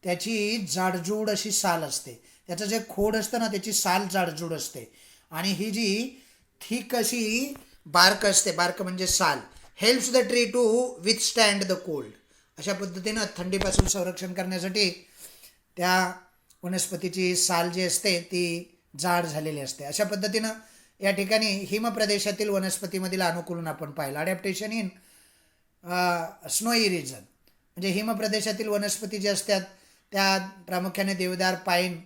त्याची जाडजूड अशी साल असते. त्याचं जे खोड असतं ना, त्याची साल जाडजूड असते. आणि ही जी थिक अशी बार्क असते, बार्क म्हणजे साल, helps the tree to withstand the cold. अशा पद्धतीनं थंडीपासून संरक्षण करण्यासाठी त्या वनस्पतीची साल जी असते ती जाड झालेली असते. अशा पद्धतीनं या ठिकाणी हिमप्रदेशातील वनस्पतीमधील अनुकूलन आपण पाहिलं. अडॅप्टेशन इन स्नोई रिजन म्हणजे हिमप्रदेशातील वनस्पती जे असतात त्या प्रामुख्याने देवदार, पाईन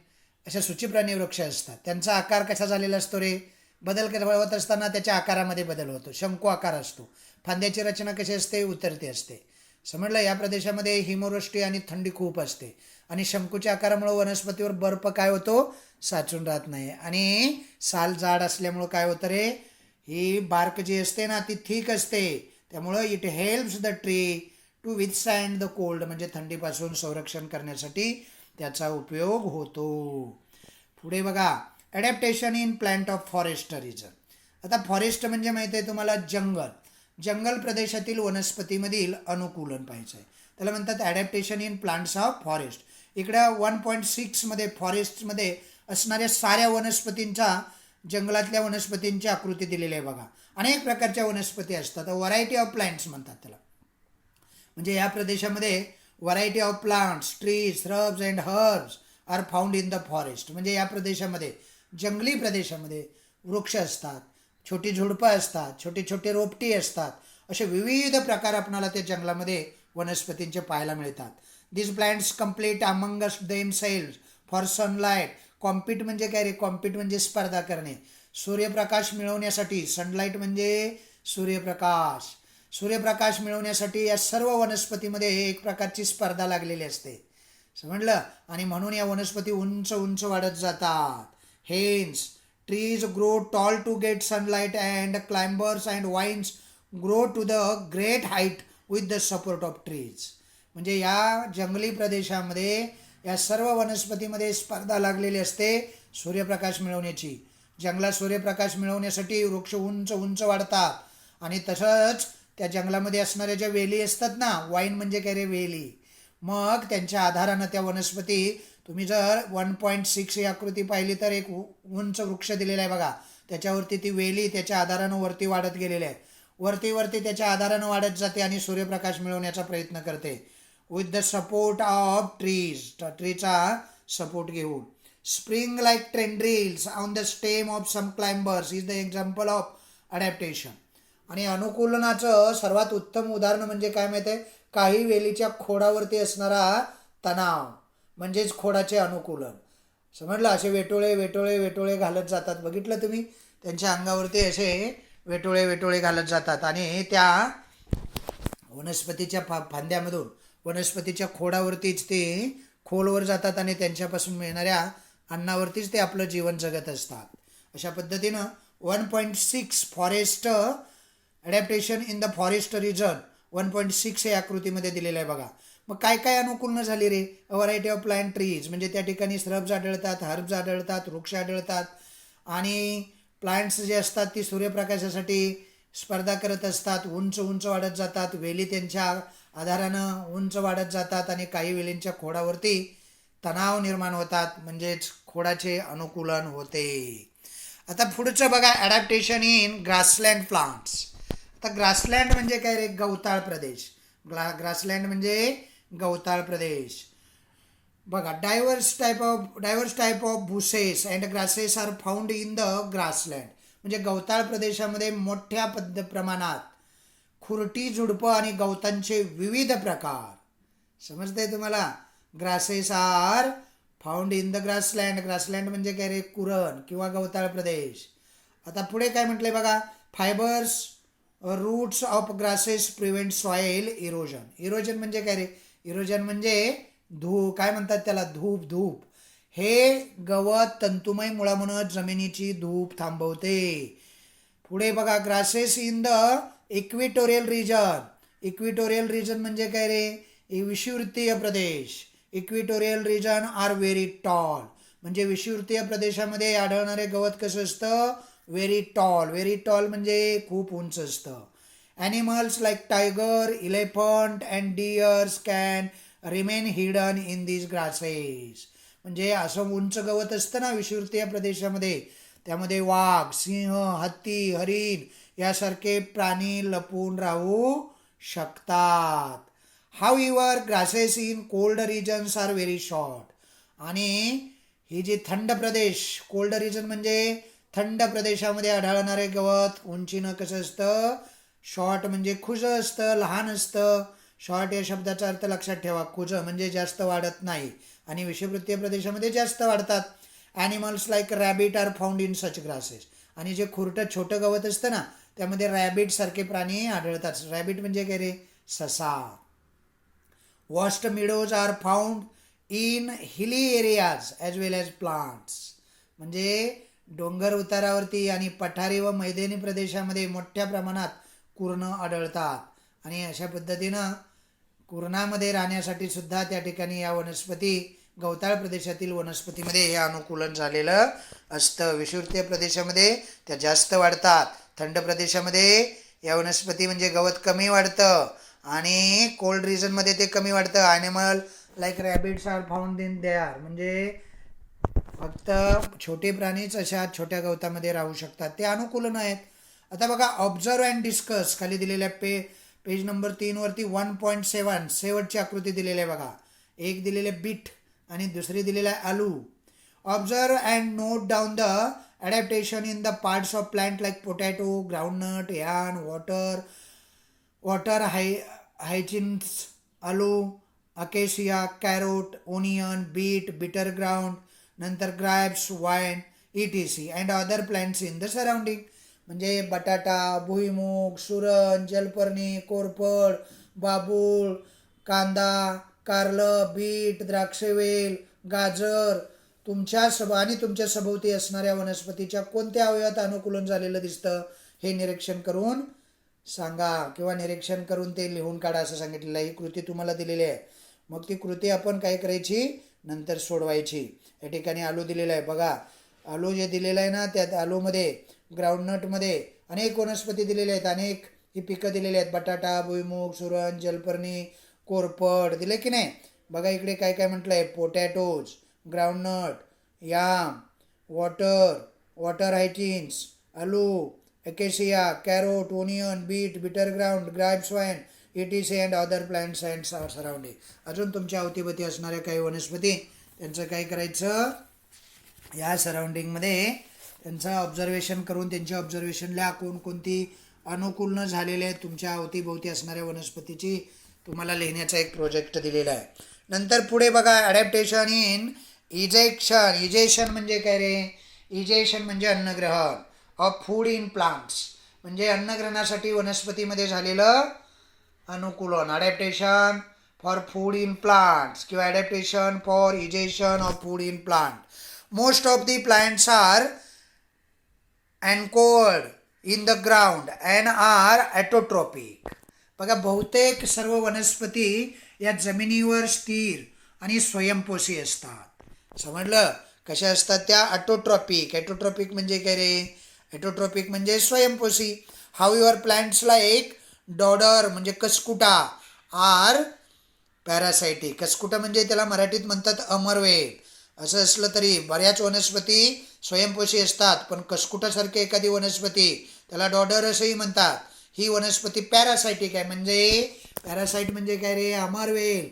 अशा सूचिप्राणी वृक्ष असतात. त्यांचा आकार कसा झालेला असतो रे? बदल होत असताना त्याच्या आकारामध्ये बदल होतो, शंकू आकार असतो. फांद्याची रचना कशी असते? उतरती असते. समजलं? या प्रदेशामध्ये हिमवृष्टी आणि थंडी खूप असते आणि शंकूच्या आकारामुळे वनस्पतीवर बर्फ काय होतो? साचून राहत नाही. आणि साल जाड असल्यामुळं काय होतं रे? ही बार्क जी असते ना ती थिक असते, त्यामुळं it helps the tree to withstand the cold, म्हणजे थंडीपासून संरक्षण करण्यासाठी त्याचा उपयोग होतो. पुढे बघा. Adaptation in plant of forest region. आता फॉरेस्ट म्हणजे माहिती आहे तुम्हाला जंगल. जंगल प्रदेशातील वनस्पतीमधील अनुकूलन पाहिजे, त्याला म्हणतात adaptation in plants of forest. इकडं 1.6 मध्ये फॉरेस्टमध्ये असणाऱ्या साऱ्या वनस्पतींचा, जंगलातल्या वनस्पतींची आकृती दिलेली आहे बघा. अनेक प्रकारच्या वनस्पती असतात, व्हरायटी ऑफ प्लांट्स म्हणतात त्याला. म्हणजे या प्रदेशामध्ये variety of plants, trees, shrubs and herbs are found in the forest. म्हणजे या प्रदेशामध्ये, जंगली प्रदेशामध्ये वृक्ष असतात, छोटी झुडपं असतात, छोटे छोटे रोपटी असतात, असे विविध प्रकार आपणाला त्या जंगलामध्ये वनस्पतींचे पाहायला मिळतात. This plants complete amongst themselves for sunlight. Compete म्हणजे काय रे? कॉम्पीट म्हणजे स्पर्धा करणे. सूर्यप्रकाश मिळवण्यासाठी, सनलाईट म्हणजे सूर्यप्रकाश, सूर्यप्रकाश मिळवण्यासाठी या सर्व वनस्पतीमध्ये एक प्रकारची स्पर्धा लागलेली असते. समजलं? आणि म्हणून या वनस्पती उंच उंच वाढत जातात. Hence trees grow tall to get sunlight and climbers and vines grow to the great height with the support of trees. म्हणजे या जंगली प्रदेशामध्ये या सर्व वनस्पतीमध्ये स्पर्धा लागलेली असते सूर्यप्रकाश मिळवण्याची. जंगलात सूर्यप्रकाश मिळवण्यासाठी वृक्ष उंच उंच वाढतात आणि तसंच त्या जंगलामध्ये असणाऱ्या ज्या वेली असतात ना, वाईन म्हणजे काय रे, वेली. मग त्यांच्या आधारानं त्या वनस्पती, तुम्ही जर 1.6 ही आकृती पाहिली तर एक उंच वृक्ष दिलेला आहे बघा, त्याच्यावरती ती वेली त्याच्या आधारानं वरती वाढत गेलेली आहे. वरती वरती त्याच्या आधारानं वाढत जाते आणि सूर्यप्रकाश मिळवण्याचा प्रयत्न करते विथ द सपोर्ट ऑफ ट्रीचा सपोर्ट घेऊन. Spring like tendrils on the stem of some climbers is the example of adaptation. आणि अनुकूलनाचं सर्वात उत्तम उदाहरण म्हणजे काय माहिती आहे, काही वेलीच्या खोडावरती असणारा तणाव म्हणजेच खोडाचे अनुकूलन. समजलं, असे वेटोळे वेटोळे वेटोळे घालत जातात, बघितलं तुम्ही, त्यांच्या अंगावरती असे वेटोळे वेटोळे घालत जातात आणि त्या वनस्पतीच्या फांद्यामधून वनस्पतीच्या खोडावरतीच ते खोलवर जातात आणि त्यांच्यापासून मिळणाऱ्या अन्नावरतीच ते आपलं जीवन जगत असतात. अशा पद्धतीनं 1.6 forest adaptation in the forest region 1.6 हे आकृतीमध्ये दिलेलं आहे बघा. मग काय काय अनुकूलन झाली रे, अ व्हरायटी ऑफ प्लांट ट्रीज म्हणजे त्या ठिकाणी श्रब्स आढळतात, हर्ब्स आढळतात, वृक्ष आढळतात आणि प्लांट्स जे असतात ती सूर्यप्रकाशासाठी स्पर्धा करत असतात, उंच उंच वाढत जातात, वेली त्यांच्या आधारानं उंच वाढत जातात आणि काही वेलींच्या खोडावरती तणाव निर्माण होतात म्हणजेच खोडाचे अनुकूलन होते. आता पुढचं बघा, ॲडॅप्टेशन इन ग्रासलँड प्लांट्स. आता ग्रासलँड म्हणजे काय रे, गवताळ प्रदेश. ग्रासलँड म्हणजे गवताळ प्रदेश बघा. Diverse type of bushes and grasses are found in the grassland. म्हणजे गवताळ प्रदेशामध्ये मोठ्या प्रमाणात खुरटी, झुडपं आणि गवतांचे विविध प्रकार. समजतंय तुम्हाला, grasses are found in the grassland. Grassland म्हणजे काय रे, कुरण किंवा गवताळ प्रदेश. आता पुढे काय म्हटलंय बघा, fibres roots of grasses prevent soil erosion. Erosion म्हणजे काय रे, इरोजन म्हणजे काय म्हणतात त्याला, धूप. हे गवत तंतुमय मुळामुळं जमिनीची धूप थांबवते. पुढे बघा, grasses in the equatorial region. Equatorial region म्हणजे काय रे, विषुवृत्तीय प्रदेश. Equatorial region are very tall. म्हणजे विषुवृत्तीय प्रदेशामध्ये आढळणारे गवत कसं असतं, व्हेरी टॉल. व्हेरी टॉल म्हणजे खूप उंच असतं. Animals like tiger, elephant and deers can remain hidden in this grasses. म्हणजे असं उंच गवत असतं ना विषुवृत्तीय प्रदेशामध्ये, त्यामध्ये वाघ, सिंह, हत्ती, हरिण यासारखे प्राणी लपून राहू शकतात. However grasses in cold regions are very short. आणि ही जी थंड प्रदेश, कोल्ड रिजन म्हणजे थंड प्रदेशामध्ये आढळणारे गवत उंचीनं कसं असतं, शॉर्ट म्हणजे खुजं असतं, लहान असतं. शॉर्ट या शब्दाचा अर्थ लक्षात ठेवा, खुजं म्हणजे जास्त वाढत नाही आणि विषुववृत्तीय प्रदेशामध्ये जास्त वाढतात. Animals like rabbit are found in such grasses. आणि जे खुरटं छोटं गवत असतं ना त्यामध्ये रॅबिट सारखे प्राणी आढळतात. रॅबिट म्हणजे काय रे, ससा. Vast meadows are found in hilly areas as well as plants. म्हणजे डोंगर उतारावरती आणि पठारी व मैदानी प्रदेशामध्ये मोठ्या प्रमाणात कुरणं आढळतात आणि अशा पद्धतीनं कुरणामध्ये राहण्यासाठी सुद्धा त्या ठिकाणी या वनस्पती, गवताळ प्रदेशातील वनस्पतीमध्ये हे अनुकूलन झालेलं असतं. विषुवृत्तीय प्रदेशामध्ये त्या जास्त वाढतात, थंड प्रदेशामध्ये या वनस्पती म्हणजे गवत कमी वाढतं आणि कोल्ड रिजनमध्ये ते कमी वाढतं. Animal like rabbits are found in there. म्हणजे फक्त छोटे प्राणीच अशा छोट्या गवतामध्ये राहू शकतात, ते अनुकूलन आहेत. आता बघा, ऑब्झर्व अँड डिस्कस खाली दिलेल्या पेज नंबर 3 वरती 1.7 शेवटची आकृती दिलेली आहे बघा. एक दिलेले बीट आणि दुसरी दिलेला आहे aloe. Observe and note down the adaptation in the parts of plant like potato, groundnut, yam, water hyacinth, aloe, acacia, carrot, onion, beet, bitter gourd, नंतर grapes, vine, ETC and other plants in the surrounding. म्हणजे बटाटा, भुईमूग, सुरण, जलपर्णी, कोरफड, बाबूळ, कांदा, कारलं, bit, द्राक्षवेल, गाजर तुमच्या सभोवती असणाऱ्या वनस्पतीच्या कोणत्या अवयवात अनुकूलन झालेलं दिसतं हे निरीक्षण करून सांगा किंवा निरीक्षण करून ते लिहून काढा असं सांगितलेलं आहे. ही कृती तुम्हाला दिलेली आहे. मग ती कृती आपण काय करायची, नंतर सोडवायची. या ठिकाणी आलू दिलेला आहे बघा. आलू जे दिलेलं आहे ना, त्यात आलूमध्ये, ग्राउंडनटमध्ये अनेक वनस्पती दिलेल्या आहेत, अनेक ही पिकं दिलेली आहेत. बटाटा, भुईमूग, सुरण, जलपर्णी, कोरपड दिले की नाही. बघा इकडे काय काय म्हटलं आहे. Potatoes, groundnut, yam, water hyacinths, aloe, acacia, carrot, onion, bitter gourd, grapes vine, ETC and other plants and surrounding. अजून तुमच्या अवतीभोवती असणाऱ्या काही वनस्पती त्यांचं काय करायचं, या सराउंडिंगमध्ये त्यांचं ऑब्झर्वेशन करून त्यांची ऑब्झर्वेशन लिहा. कोणकोणती अनुकूल न झालेले आहेत तुमच्या अवतीभोवती असणाऱ्या वनस्पतीची तुम्हाला लिहिण्याचा एक प्रोजेक्ट दिलेला आहे. नंतर पुढे बघा, ॲडॅप्टेशन इन इजेक्शन. इजेशन म्हणजे काय रे? इजेशन म्हणजे अन्नग्रहण ऑफ फूड इन प्लांट्स, म्हणजे अन्नग्रहणासाठी वनस्पतीमध्ये झालेलं अनुकूलन. Adaptation for food in plants किंवा adaptation for ingestion of food in plant. Most of the plants are anchored in the ground and are autotrophic. बघा बहुतेक सर्व वनस्पती या जमिनीवर स्थिर आणि स्वयंपोषी असतात. समजलं? कशा असतात त्या? ऑटोट्रॉपिक. ऑटोट्रॉपिक म्हणजे काय रे? ऑटोट्रॉपिक म्हणजे स्वयंपोषी. हाऊएव्हर प्लांट्स लाईक डॉडर म्हणजे कसकुटा आर पॅरासायटिक. कसकुटा म्हणजे त्याला मराठीत म्हणतात अमरवेल. असं असलं तरी बऱ्याच वनस्पती स्वयंपोषी असतात, पण कसकुटासारखी एखादी वनस्पती त्याला डॉडर असंही म्हणतात. ही वनस्पती पॅरासायटिक आहे. म्हणजे पॅरासाईट म्हणजे काय रे? अमरवेल.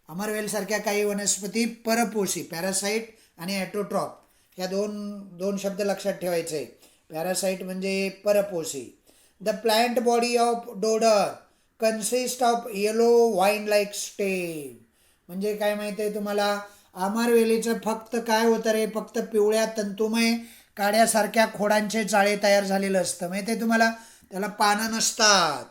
अमरवेलसारख्या काही वनस्पती परपोषी. पॅरासाईट आणि ॲटोट्रॉप या दोन शब्द लक्षात ठेवायचे. पॅरासाईट म्हणजे परपोषी. The plant body of dodder consist of yellow wine like stem. म्हणजे काय माहिती आहे तुम्हाला? अमरवेलीचं फक्त काय होतं रे? फक्त पिवळ्या तंतुमय काड्यासारख्या खोडांचे जाळे तयार झालेलं असतं. माहिती आहे तुम्हाला? त्याला पानं नसतात.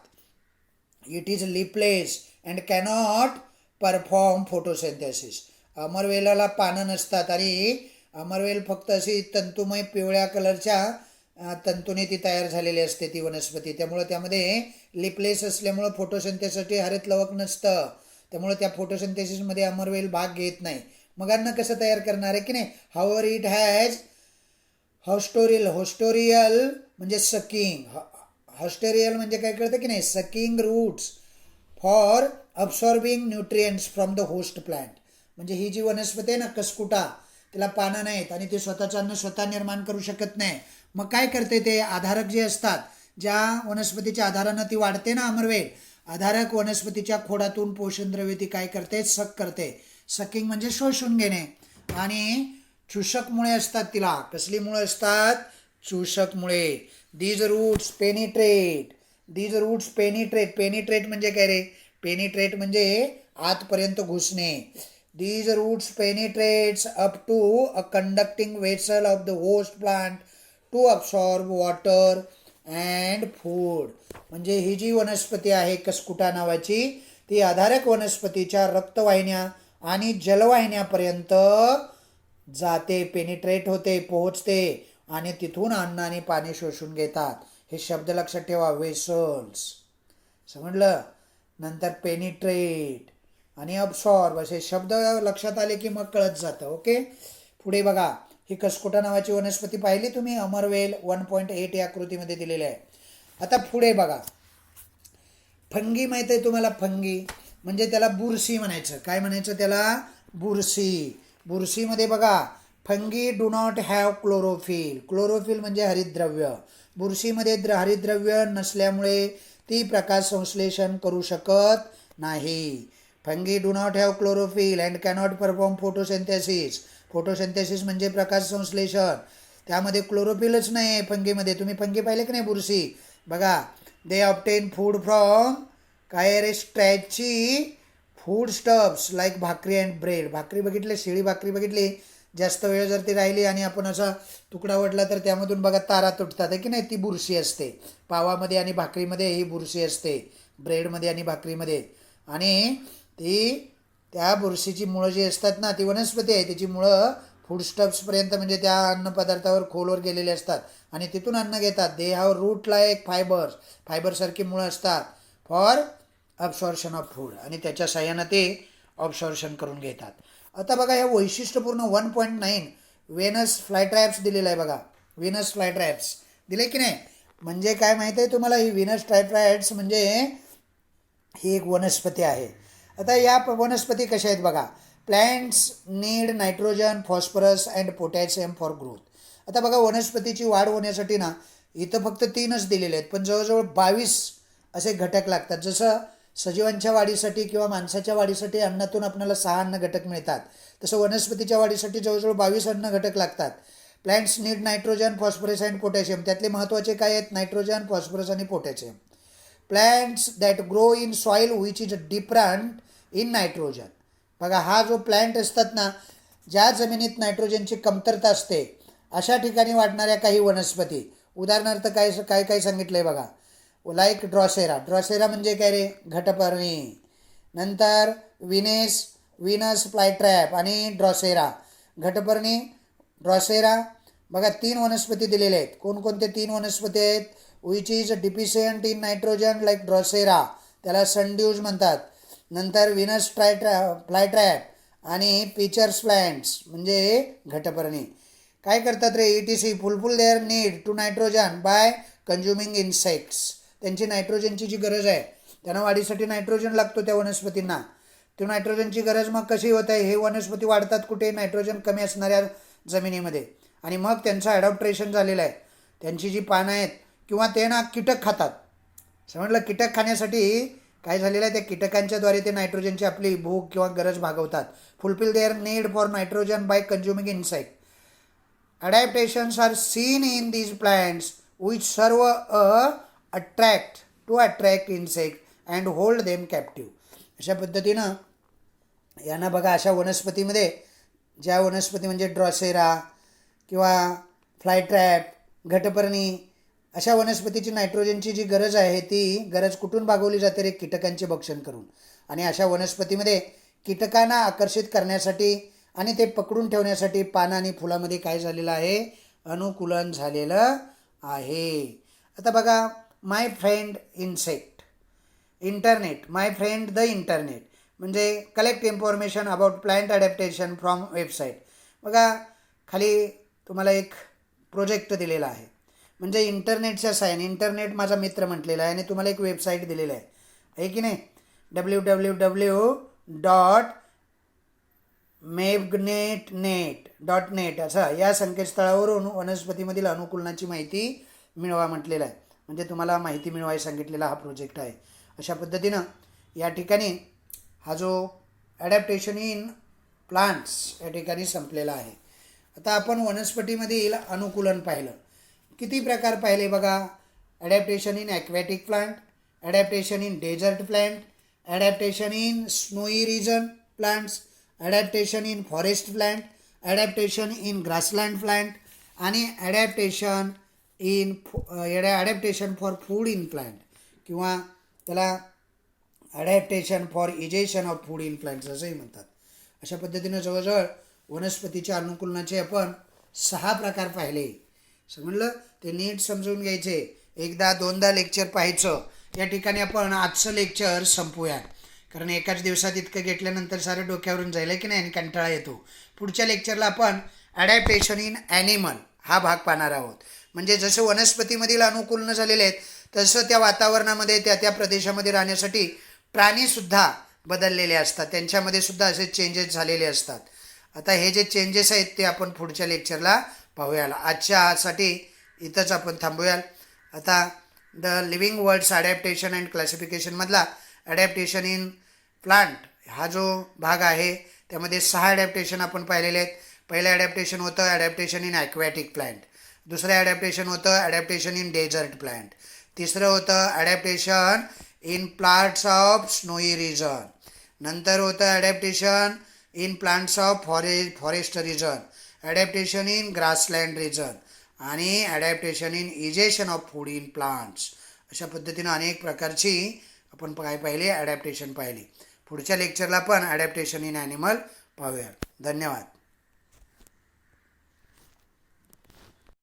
It is leafless and cannot perform photosynthesis. अमरवेलाला पानं नसतात आणि अमरवेल फक्त अशी तंतुमय पिवळ्या कलरच्या तंतूने ती तयार झालेली असते ती वनस्पती. त्यामुळं त्यामध्ये लिपलेस असल्यामुळं फोटोसिंथेसिससाठी हरित लवक नसतं. त्यामुळे त्या फोटोसिंथेसिसमध्ये अमरवेल भाग घेत नाही. मग अन्न कसं तयार करणार आहे की नाही? हाऊएव्हर इट हॅज होस्टोरियल म्हणजे सकिंग. हॉस्टेरियल म्हणजे काय कळतं की नाही? Sucking roots for absorbing nutrients from the host plant. म्हणजे ही जी वनस्पती आहे ना कसकुटा, तिला पानं नाहीत आणि ती स्वतःचं अन्न स्वतः निर्माण करू शकत नाही. मग काय करते? ते आधारक जे असतात, ज्या वनस्पतीच्या आधारानं ती वाढते ना अमरवेल, आधारक वनस्पतीच्या खोडातून पोषण द्रव्ये ती काय करते? सक करते. सकिंग म्हणजे शोषून घेणे. आणि चूषकमुळे असतात तिला. कसली मुळे असतात? चूषकमुळे. These roots penetrate. पेनिट्रेट म्हणजे काय रे? पेनिट्रेट म्हणजे आतपर्यंत घुसणे. These roots penetrates up to a conducting vessel of the host plant to absorb water and food. म्हणजे ही जी वनस्पती आहे कसकुटा नावाची, ती आधारक वनस्पतीच्या रक्तवाहिन्या आणि जलवाहिन्यापर्यंत जाते. पेनिट्रेट होते, पोहोचते आणि तिथून अन्न आणि पाणी शोषून घेतात. हे शब्द लक्षात ठेवा. वेसल्स. समजलं? नंतर पेनिट्रेट आणि अब्सॉर्ब असे शब्द लक्षात आले की मग कळत जातं. ओके. पुढे बघा, ही कसकुटा नावाची वनस्पती पाहिली तुम्ही? अमरवेल 1.8 या आकृतीमध्ये दिलेले आहे. आता पुढे बघा, फंगी माहिती आहे तुम्हाला? फंगी म्हणजे त्याला बुरशी म्हणायचं. काय म्हणायचं त्याला? बुरशी. बुरशीमध्ये बघा, fungi do not have chlorophyll. Chlorophyll म्हणजे हरितद्रव्य. बुरशीमध्ये हरितद्रव्य नसल्यामुळे ती प्रकाश संश्लेषण करू शकत नाही. Fungi do not have chlorophyll and cannot perform photosynthesis. Photosynthesis म्हणजे प्रकाश संश्लेषण. त्यामध्ये क्लोरोफिलच नाही फंगीमध्ये. तुम्ही फंगी पाहिले की नाही? बुरशी. बघा, दे ऑब्टेन फूड फ्रॉम काय रे? स्ट्रॅची फूड स्टफ्स लाईक भाकरी अँड ब्रेड. भाकरी बघितली? शिळी भाकरी बघितली? जास्त वेळ जर ती राहिली आणि आपण असा तुकडा वडला तर त्यामधून बघा तारा तुटतात आहे की नाही? ती बुरशी असते. पावामध्ये आणि भाकरीमध्ये ही बुरशी असते. ब्रेडमध्ये आणि भाकरीमध्ये. आणि ती त्या बुरशीची मुळं जी असतात ना, ती वनस्पती आहे, त्याची मुळं फूडस्टफ्सपर्यंत म्हणजे त्या अन्नपदार्थावर खोलवर गेलेले असतात आणि तिथून अन्न घेतात. दे हॅव रूट लाईक फायबरसारखी मुळं असतात फॉर अब्सॉर्प्शन ऑफ फूड आणि त्याच्या साह्यानं ते ऑब्सॉर्प्शन करून घेतात. आता बघा, या वैशिष्ट्यपूर्ण 1.9 व्हेनस फ्लायट्रॅप्स दिलेलं आहे. बघा, व्हेनस फ्लायट्रॅप्स दिले की नाही? म्हणजे काय माहिती आहे तुम्हाला, ही व्हीनस ट्रायट्रायड्स म्हणजे ही एक वनस्पती आहे. आता या वनस्पती कशा आहेत बघा. Plants need nitrogen, phosphorus and potassium for growth. आता बघा, वनस्पतीची वाढ होण्यासाठी ना इथं फक्त 3च दिलेले आहेत, पण जवळजवळ 22 असे घटक लागतात. जसं सजीवांच्या वाढीसाठी किंवा माणसाच्या वाढीसाठी अन्नातून आपल्याला 6 अन्न घटक मिळतात, तसं वनस्पतीच्या वाढीसाठी जवळजवळ 22 अन्न घटक लागतात. Plants need nitrogen, phosphorus and potassium. त्यातले महत्त्वाचे काय आहेत? नायट्रोजन, फॉस्फरस आणि potassium. Plants that grow in soil which is different in nitrogen. बघा, हा जो प्लॅन्ट असतात ना, ज्या जमिनीत नायट्रोजनची कमतरता असते अशा ठिकाणी वाढणाऱ्या काही वनस्पती. उदाहरणार्थ काय काय काय सांगितलं आहे बघा. Like Drosera. ड्रॉसेरा म्हणजे काय रे? घटपर्णी. नंतर व्हीनस फ्लायट्रॅप आणि ड्रॉसेरा. घटपर्णी, ड्रॉसेरा. बघा, 3 वनस्पती दिलेल्या आहेत. कोणकोणते 3 वनस्पती आहेत? Which is deficient in nitrogen like drosera, त्याला सनड्यूज म्हणतात. नंतर व्हीनस फ्लायट्रॅप आणि पिचर्स प्लॅन्ट्स म्हणजे घटपर्णी. काय करतात रे? ETC fulfil their need to nitrogen by consuming insects. त्यांची नायट्रोजनची जी गरज आहे, त्यांना वाढीसाठी नायट्रोजन लागतो त्या वनस्पतींना. ती नायट्रोजनची गरज मग कशी होत आहे? हे वनस्पती वाढतात कुठे? नायट्रोजन कमी असणाऱ्या जमिनीमध्ये. आणि मग त्यांचं ॲडॉप्टेशन झालेलं आहे. त्यांची जी पानं आहेत किंवा ते ना कीटक खातात. समजलं? कीटक खाण्यासाठी काय झालेलं आहे, त्या कीटकांच्याद्वारे ते नायट्रोजनची आपली भूक किंवा गरज भागवतात. Fulfil their need for nitrogen by consuming insect. Adaptations are seen in these plants which serve to attract insect and hold them captive. अशा पद्धतीनं यांना बघा, अशा वनस्पतीमध्ये, ज्या वनस्पती म्हणजे ड्रॉसेरा किंवा फ्लायट्रॅप, घटपर्णी, अशा वनस्पतीची नायट्रोजनची जी गरज आहे ती गरज कुठून भागवली जाते रे? कीटकांचे भक्षण करून. आणि अशा वनस्पतीमध्ये कीटकांना आकर्षित करण्यासाठी आणि ते पकडून ठेवण्यासाठी पानं आणि फुलामध्ये काय झालेलं आहे? अनुकूलन झालेलं आहे. आता बघा, my friend insect, internet, my friend the internet म्हणजे collect information about plant adaptation from website. बघा, खाली तुम्हाला एक प्रोजेक्ट दिलेला आहे, म्हणजे इंटरनेटच्या सायन. इंटरनेट माझा मित्र म्हटलेला आहे आणि तुम्हाला एक वेबसाईट दिलेलं आहे की नाही? www.mapnet.net असं या संकेतस्थळावरून वनस्पतीमधील अनुकूलनाची माहिती मिळवा म्हटलेलं आहे. म्हणजे तुम्हाला माहिती मिळवायला सांगितलेला हा प्रोजेक्ट आहे. अशा पद्धतीनं या ठिकाणी हा जो ॲडॅप्टेशन इन प्लांट्स या ठिकाणी संपलेला आहे. आता आपण वनस्पतीमधील अनुकूलन पाहिलं. किती प्रकार पाहिले बघा. Adaptation in aquatic plant, adaptation in desert plant, adaptation in snowy region plants, adaptation in forest plant, adaptation in grassland plant आणि adaptation for food in plant किंवा त्याला adaptation for ingestion of food in plants असंही म्हणतात. अशा पद्धतीनं जवळजवळ वनस्पतीच्या अनुकूलनाचे आपण 6 प्रकार पाहिले. समजलं? ते नीट समजून घ्यायचे. एकदा दोनदा लेक्चर पाहायचं. या ठिकाणी आपण आजचं लेक्चर संपवूया, कारण एकाच दिवसात इतकं घेतल्यानंतर सारं डोक्यावरून जाईल की नाही आणि कंटाळा येतो. पुढच्या लेक्चरला आपण ॲडॅप्टेशन इन ॲनिमल हा भाग पाहणार आहोत. म्हणजे जसं वनस्पतीमधील अनुकूलन झालेले आहेत तसं त्या वातावरणामध्ये त्या प्रदेशामध्ये राहण्यासाठी प्राणीसुद्धा बदललेले असतात, त्यांच्यामध्ये सुद्धा असे चेंजेस झालेले असतात. आता हे जे चेंजेस आहेत ते आपण पुढच्या लेक्चरला पाहूया. आजच्यासाठी इथंच आपण थांबूया. आता the living words adaptation and क्लासिफिकेशनमधला ॲडॅप्टेशन इन प्लांट हा जो भाग आहे त्यामध्ये 6 ॲडॅप्टेशन आपण पाहिलेले आहेत. पहिलं ॲडॅप्टेशन होतं ॲडॅप्टेशन इन ॲक्वॅटिक प्लांट, दुसरं ॲडॅप्टेशन होतं ॲडॅप्टेशन इन डेझर्ट प्लांट, तिसरं होतं adaptation in plants of snowy region, नंतर होतं adaptation in plants of forest region, adaptation in grassland region आणि adaptation in ingestion of food in plants. अशा पद्धतीनं अनेक प्रकारची आपण काय पाहिले? ॲडॅप्टेशन पाहिली. पुढच्या लेक्चरला पण ॲडॅप्टेशन इन ॲनिमल पाहूया. धन्यवाद.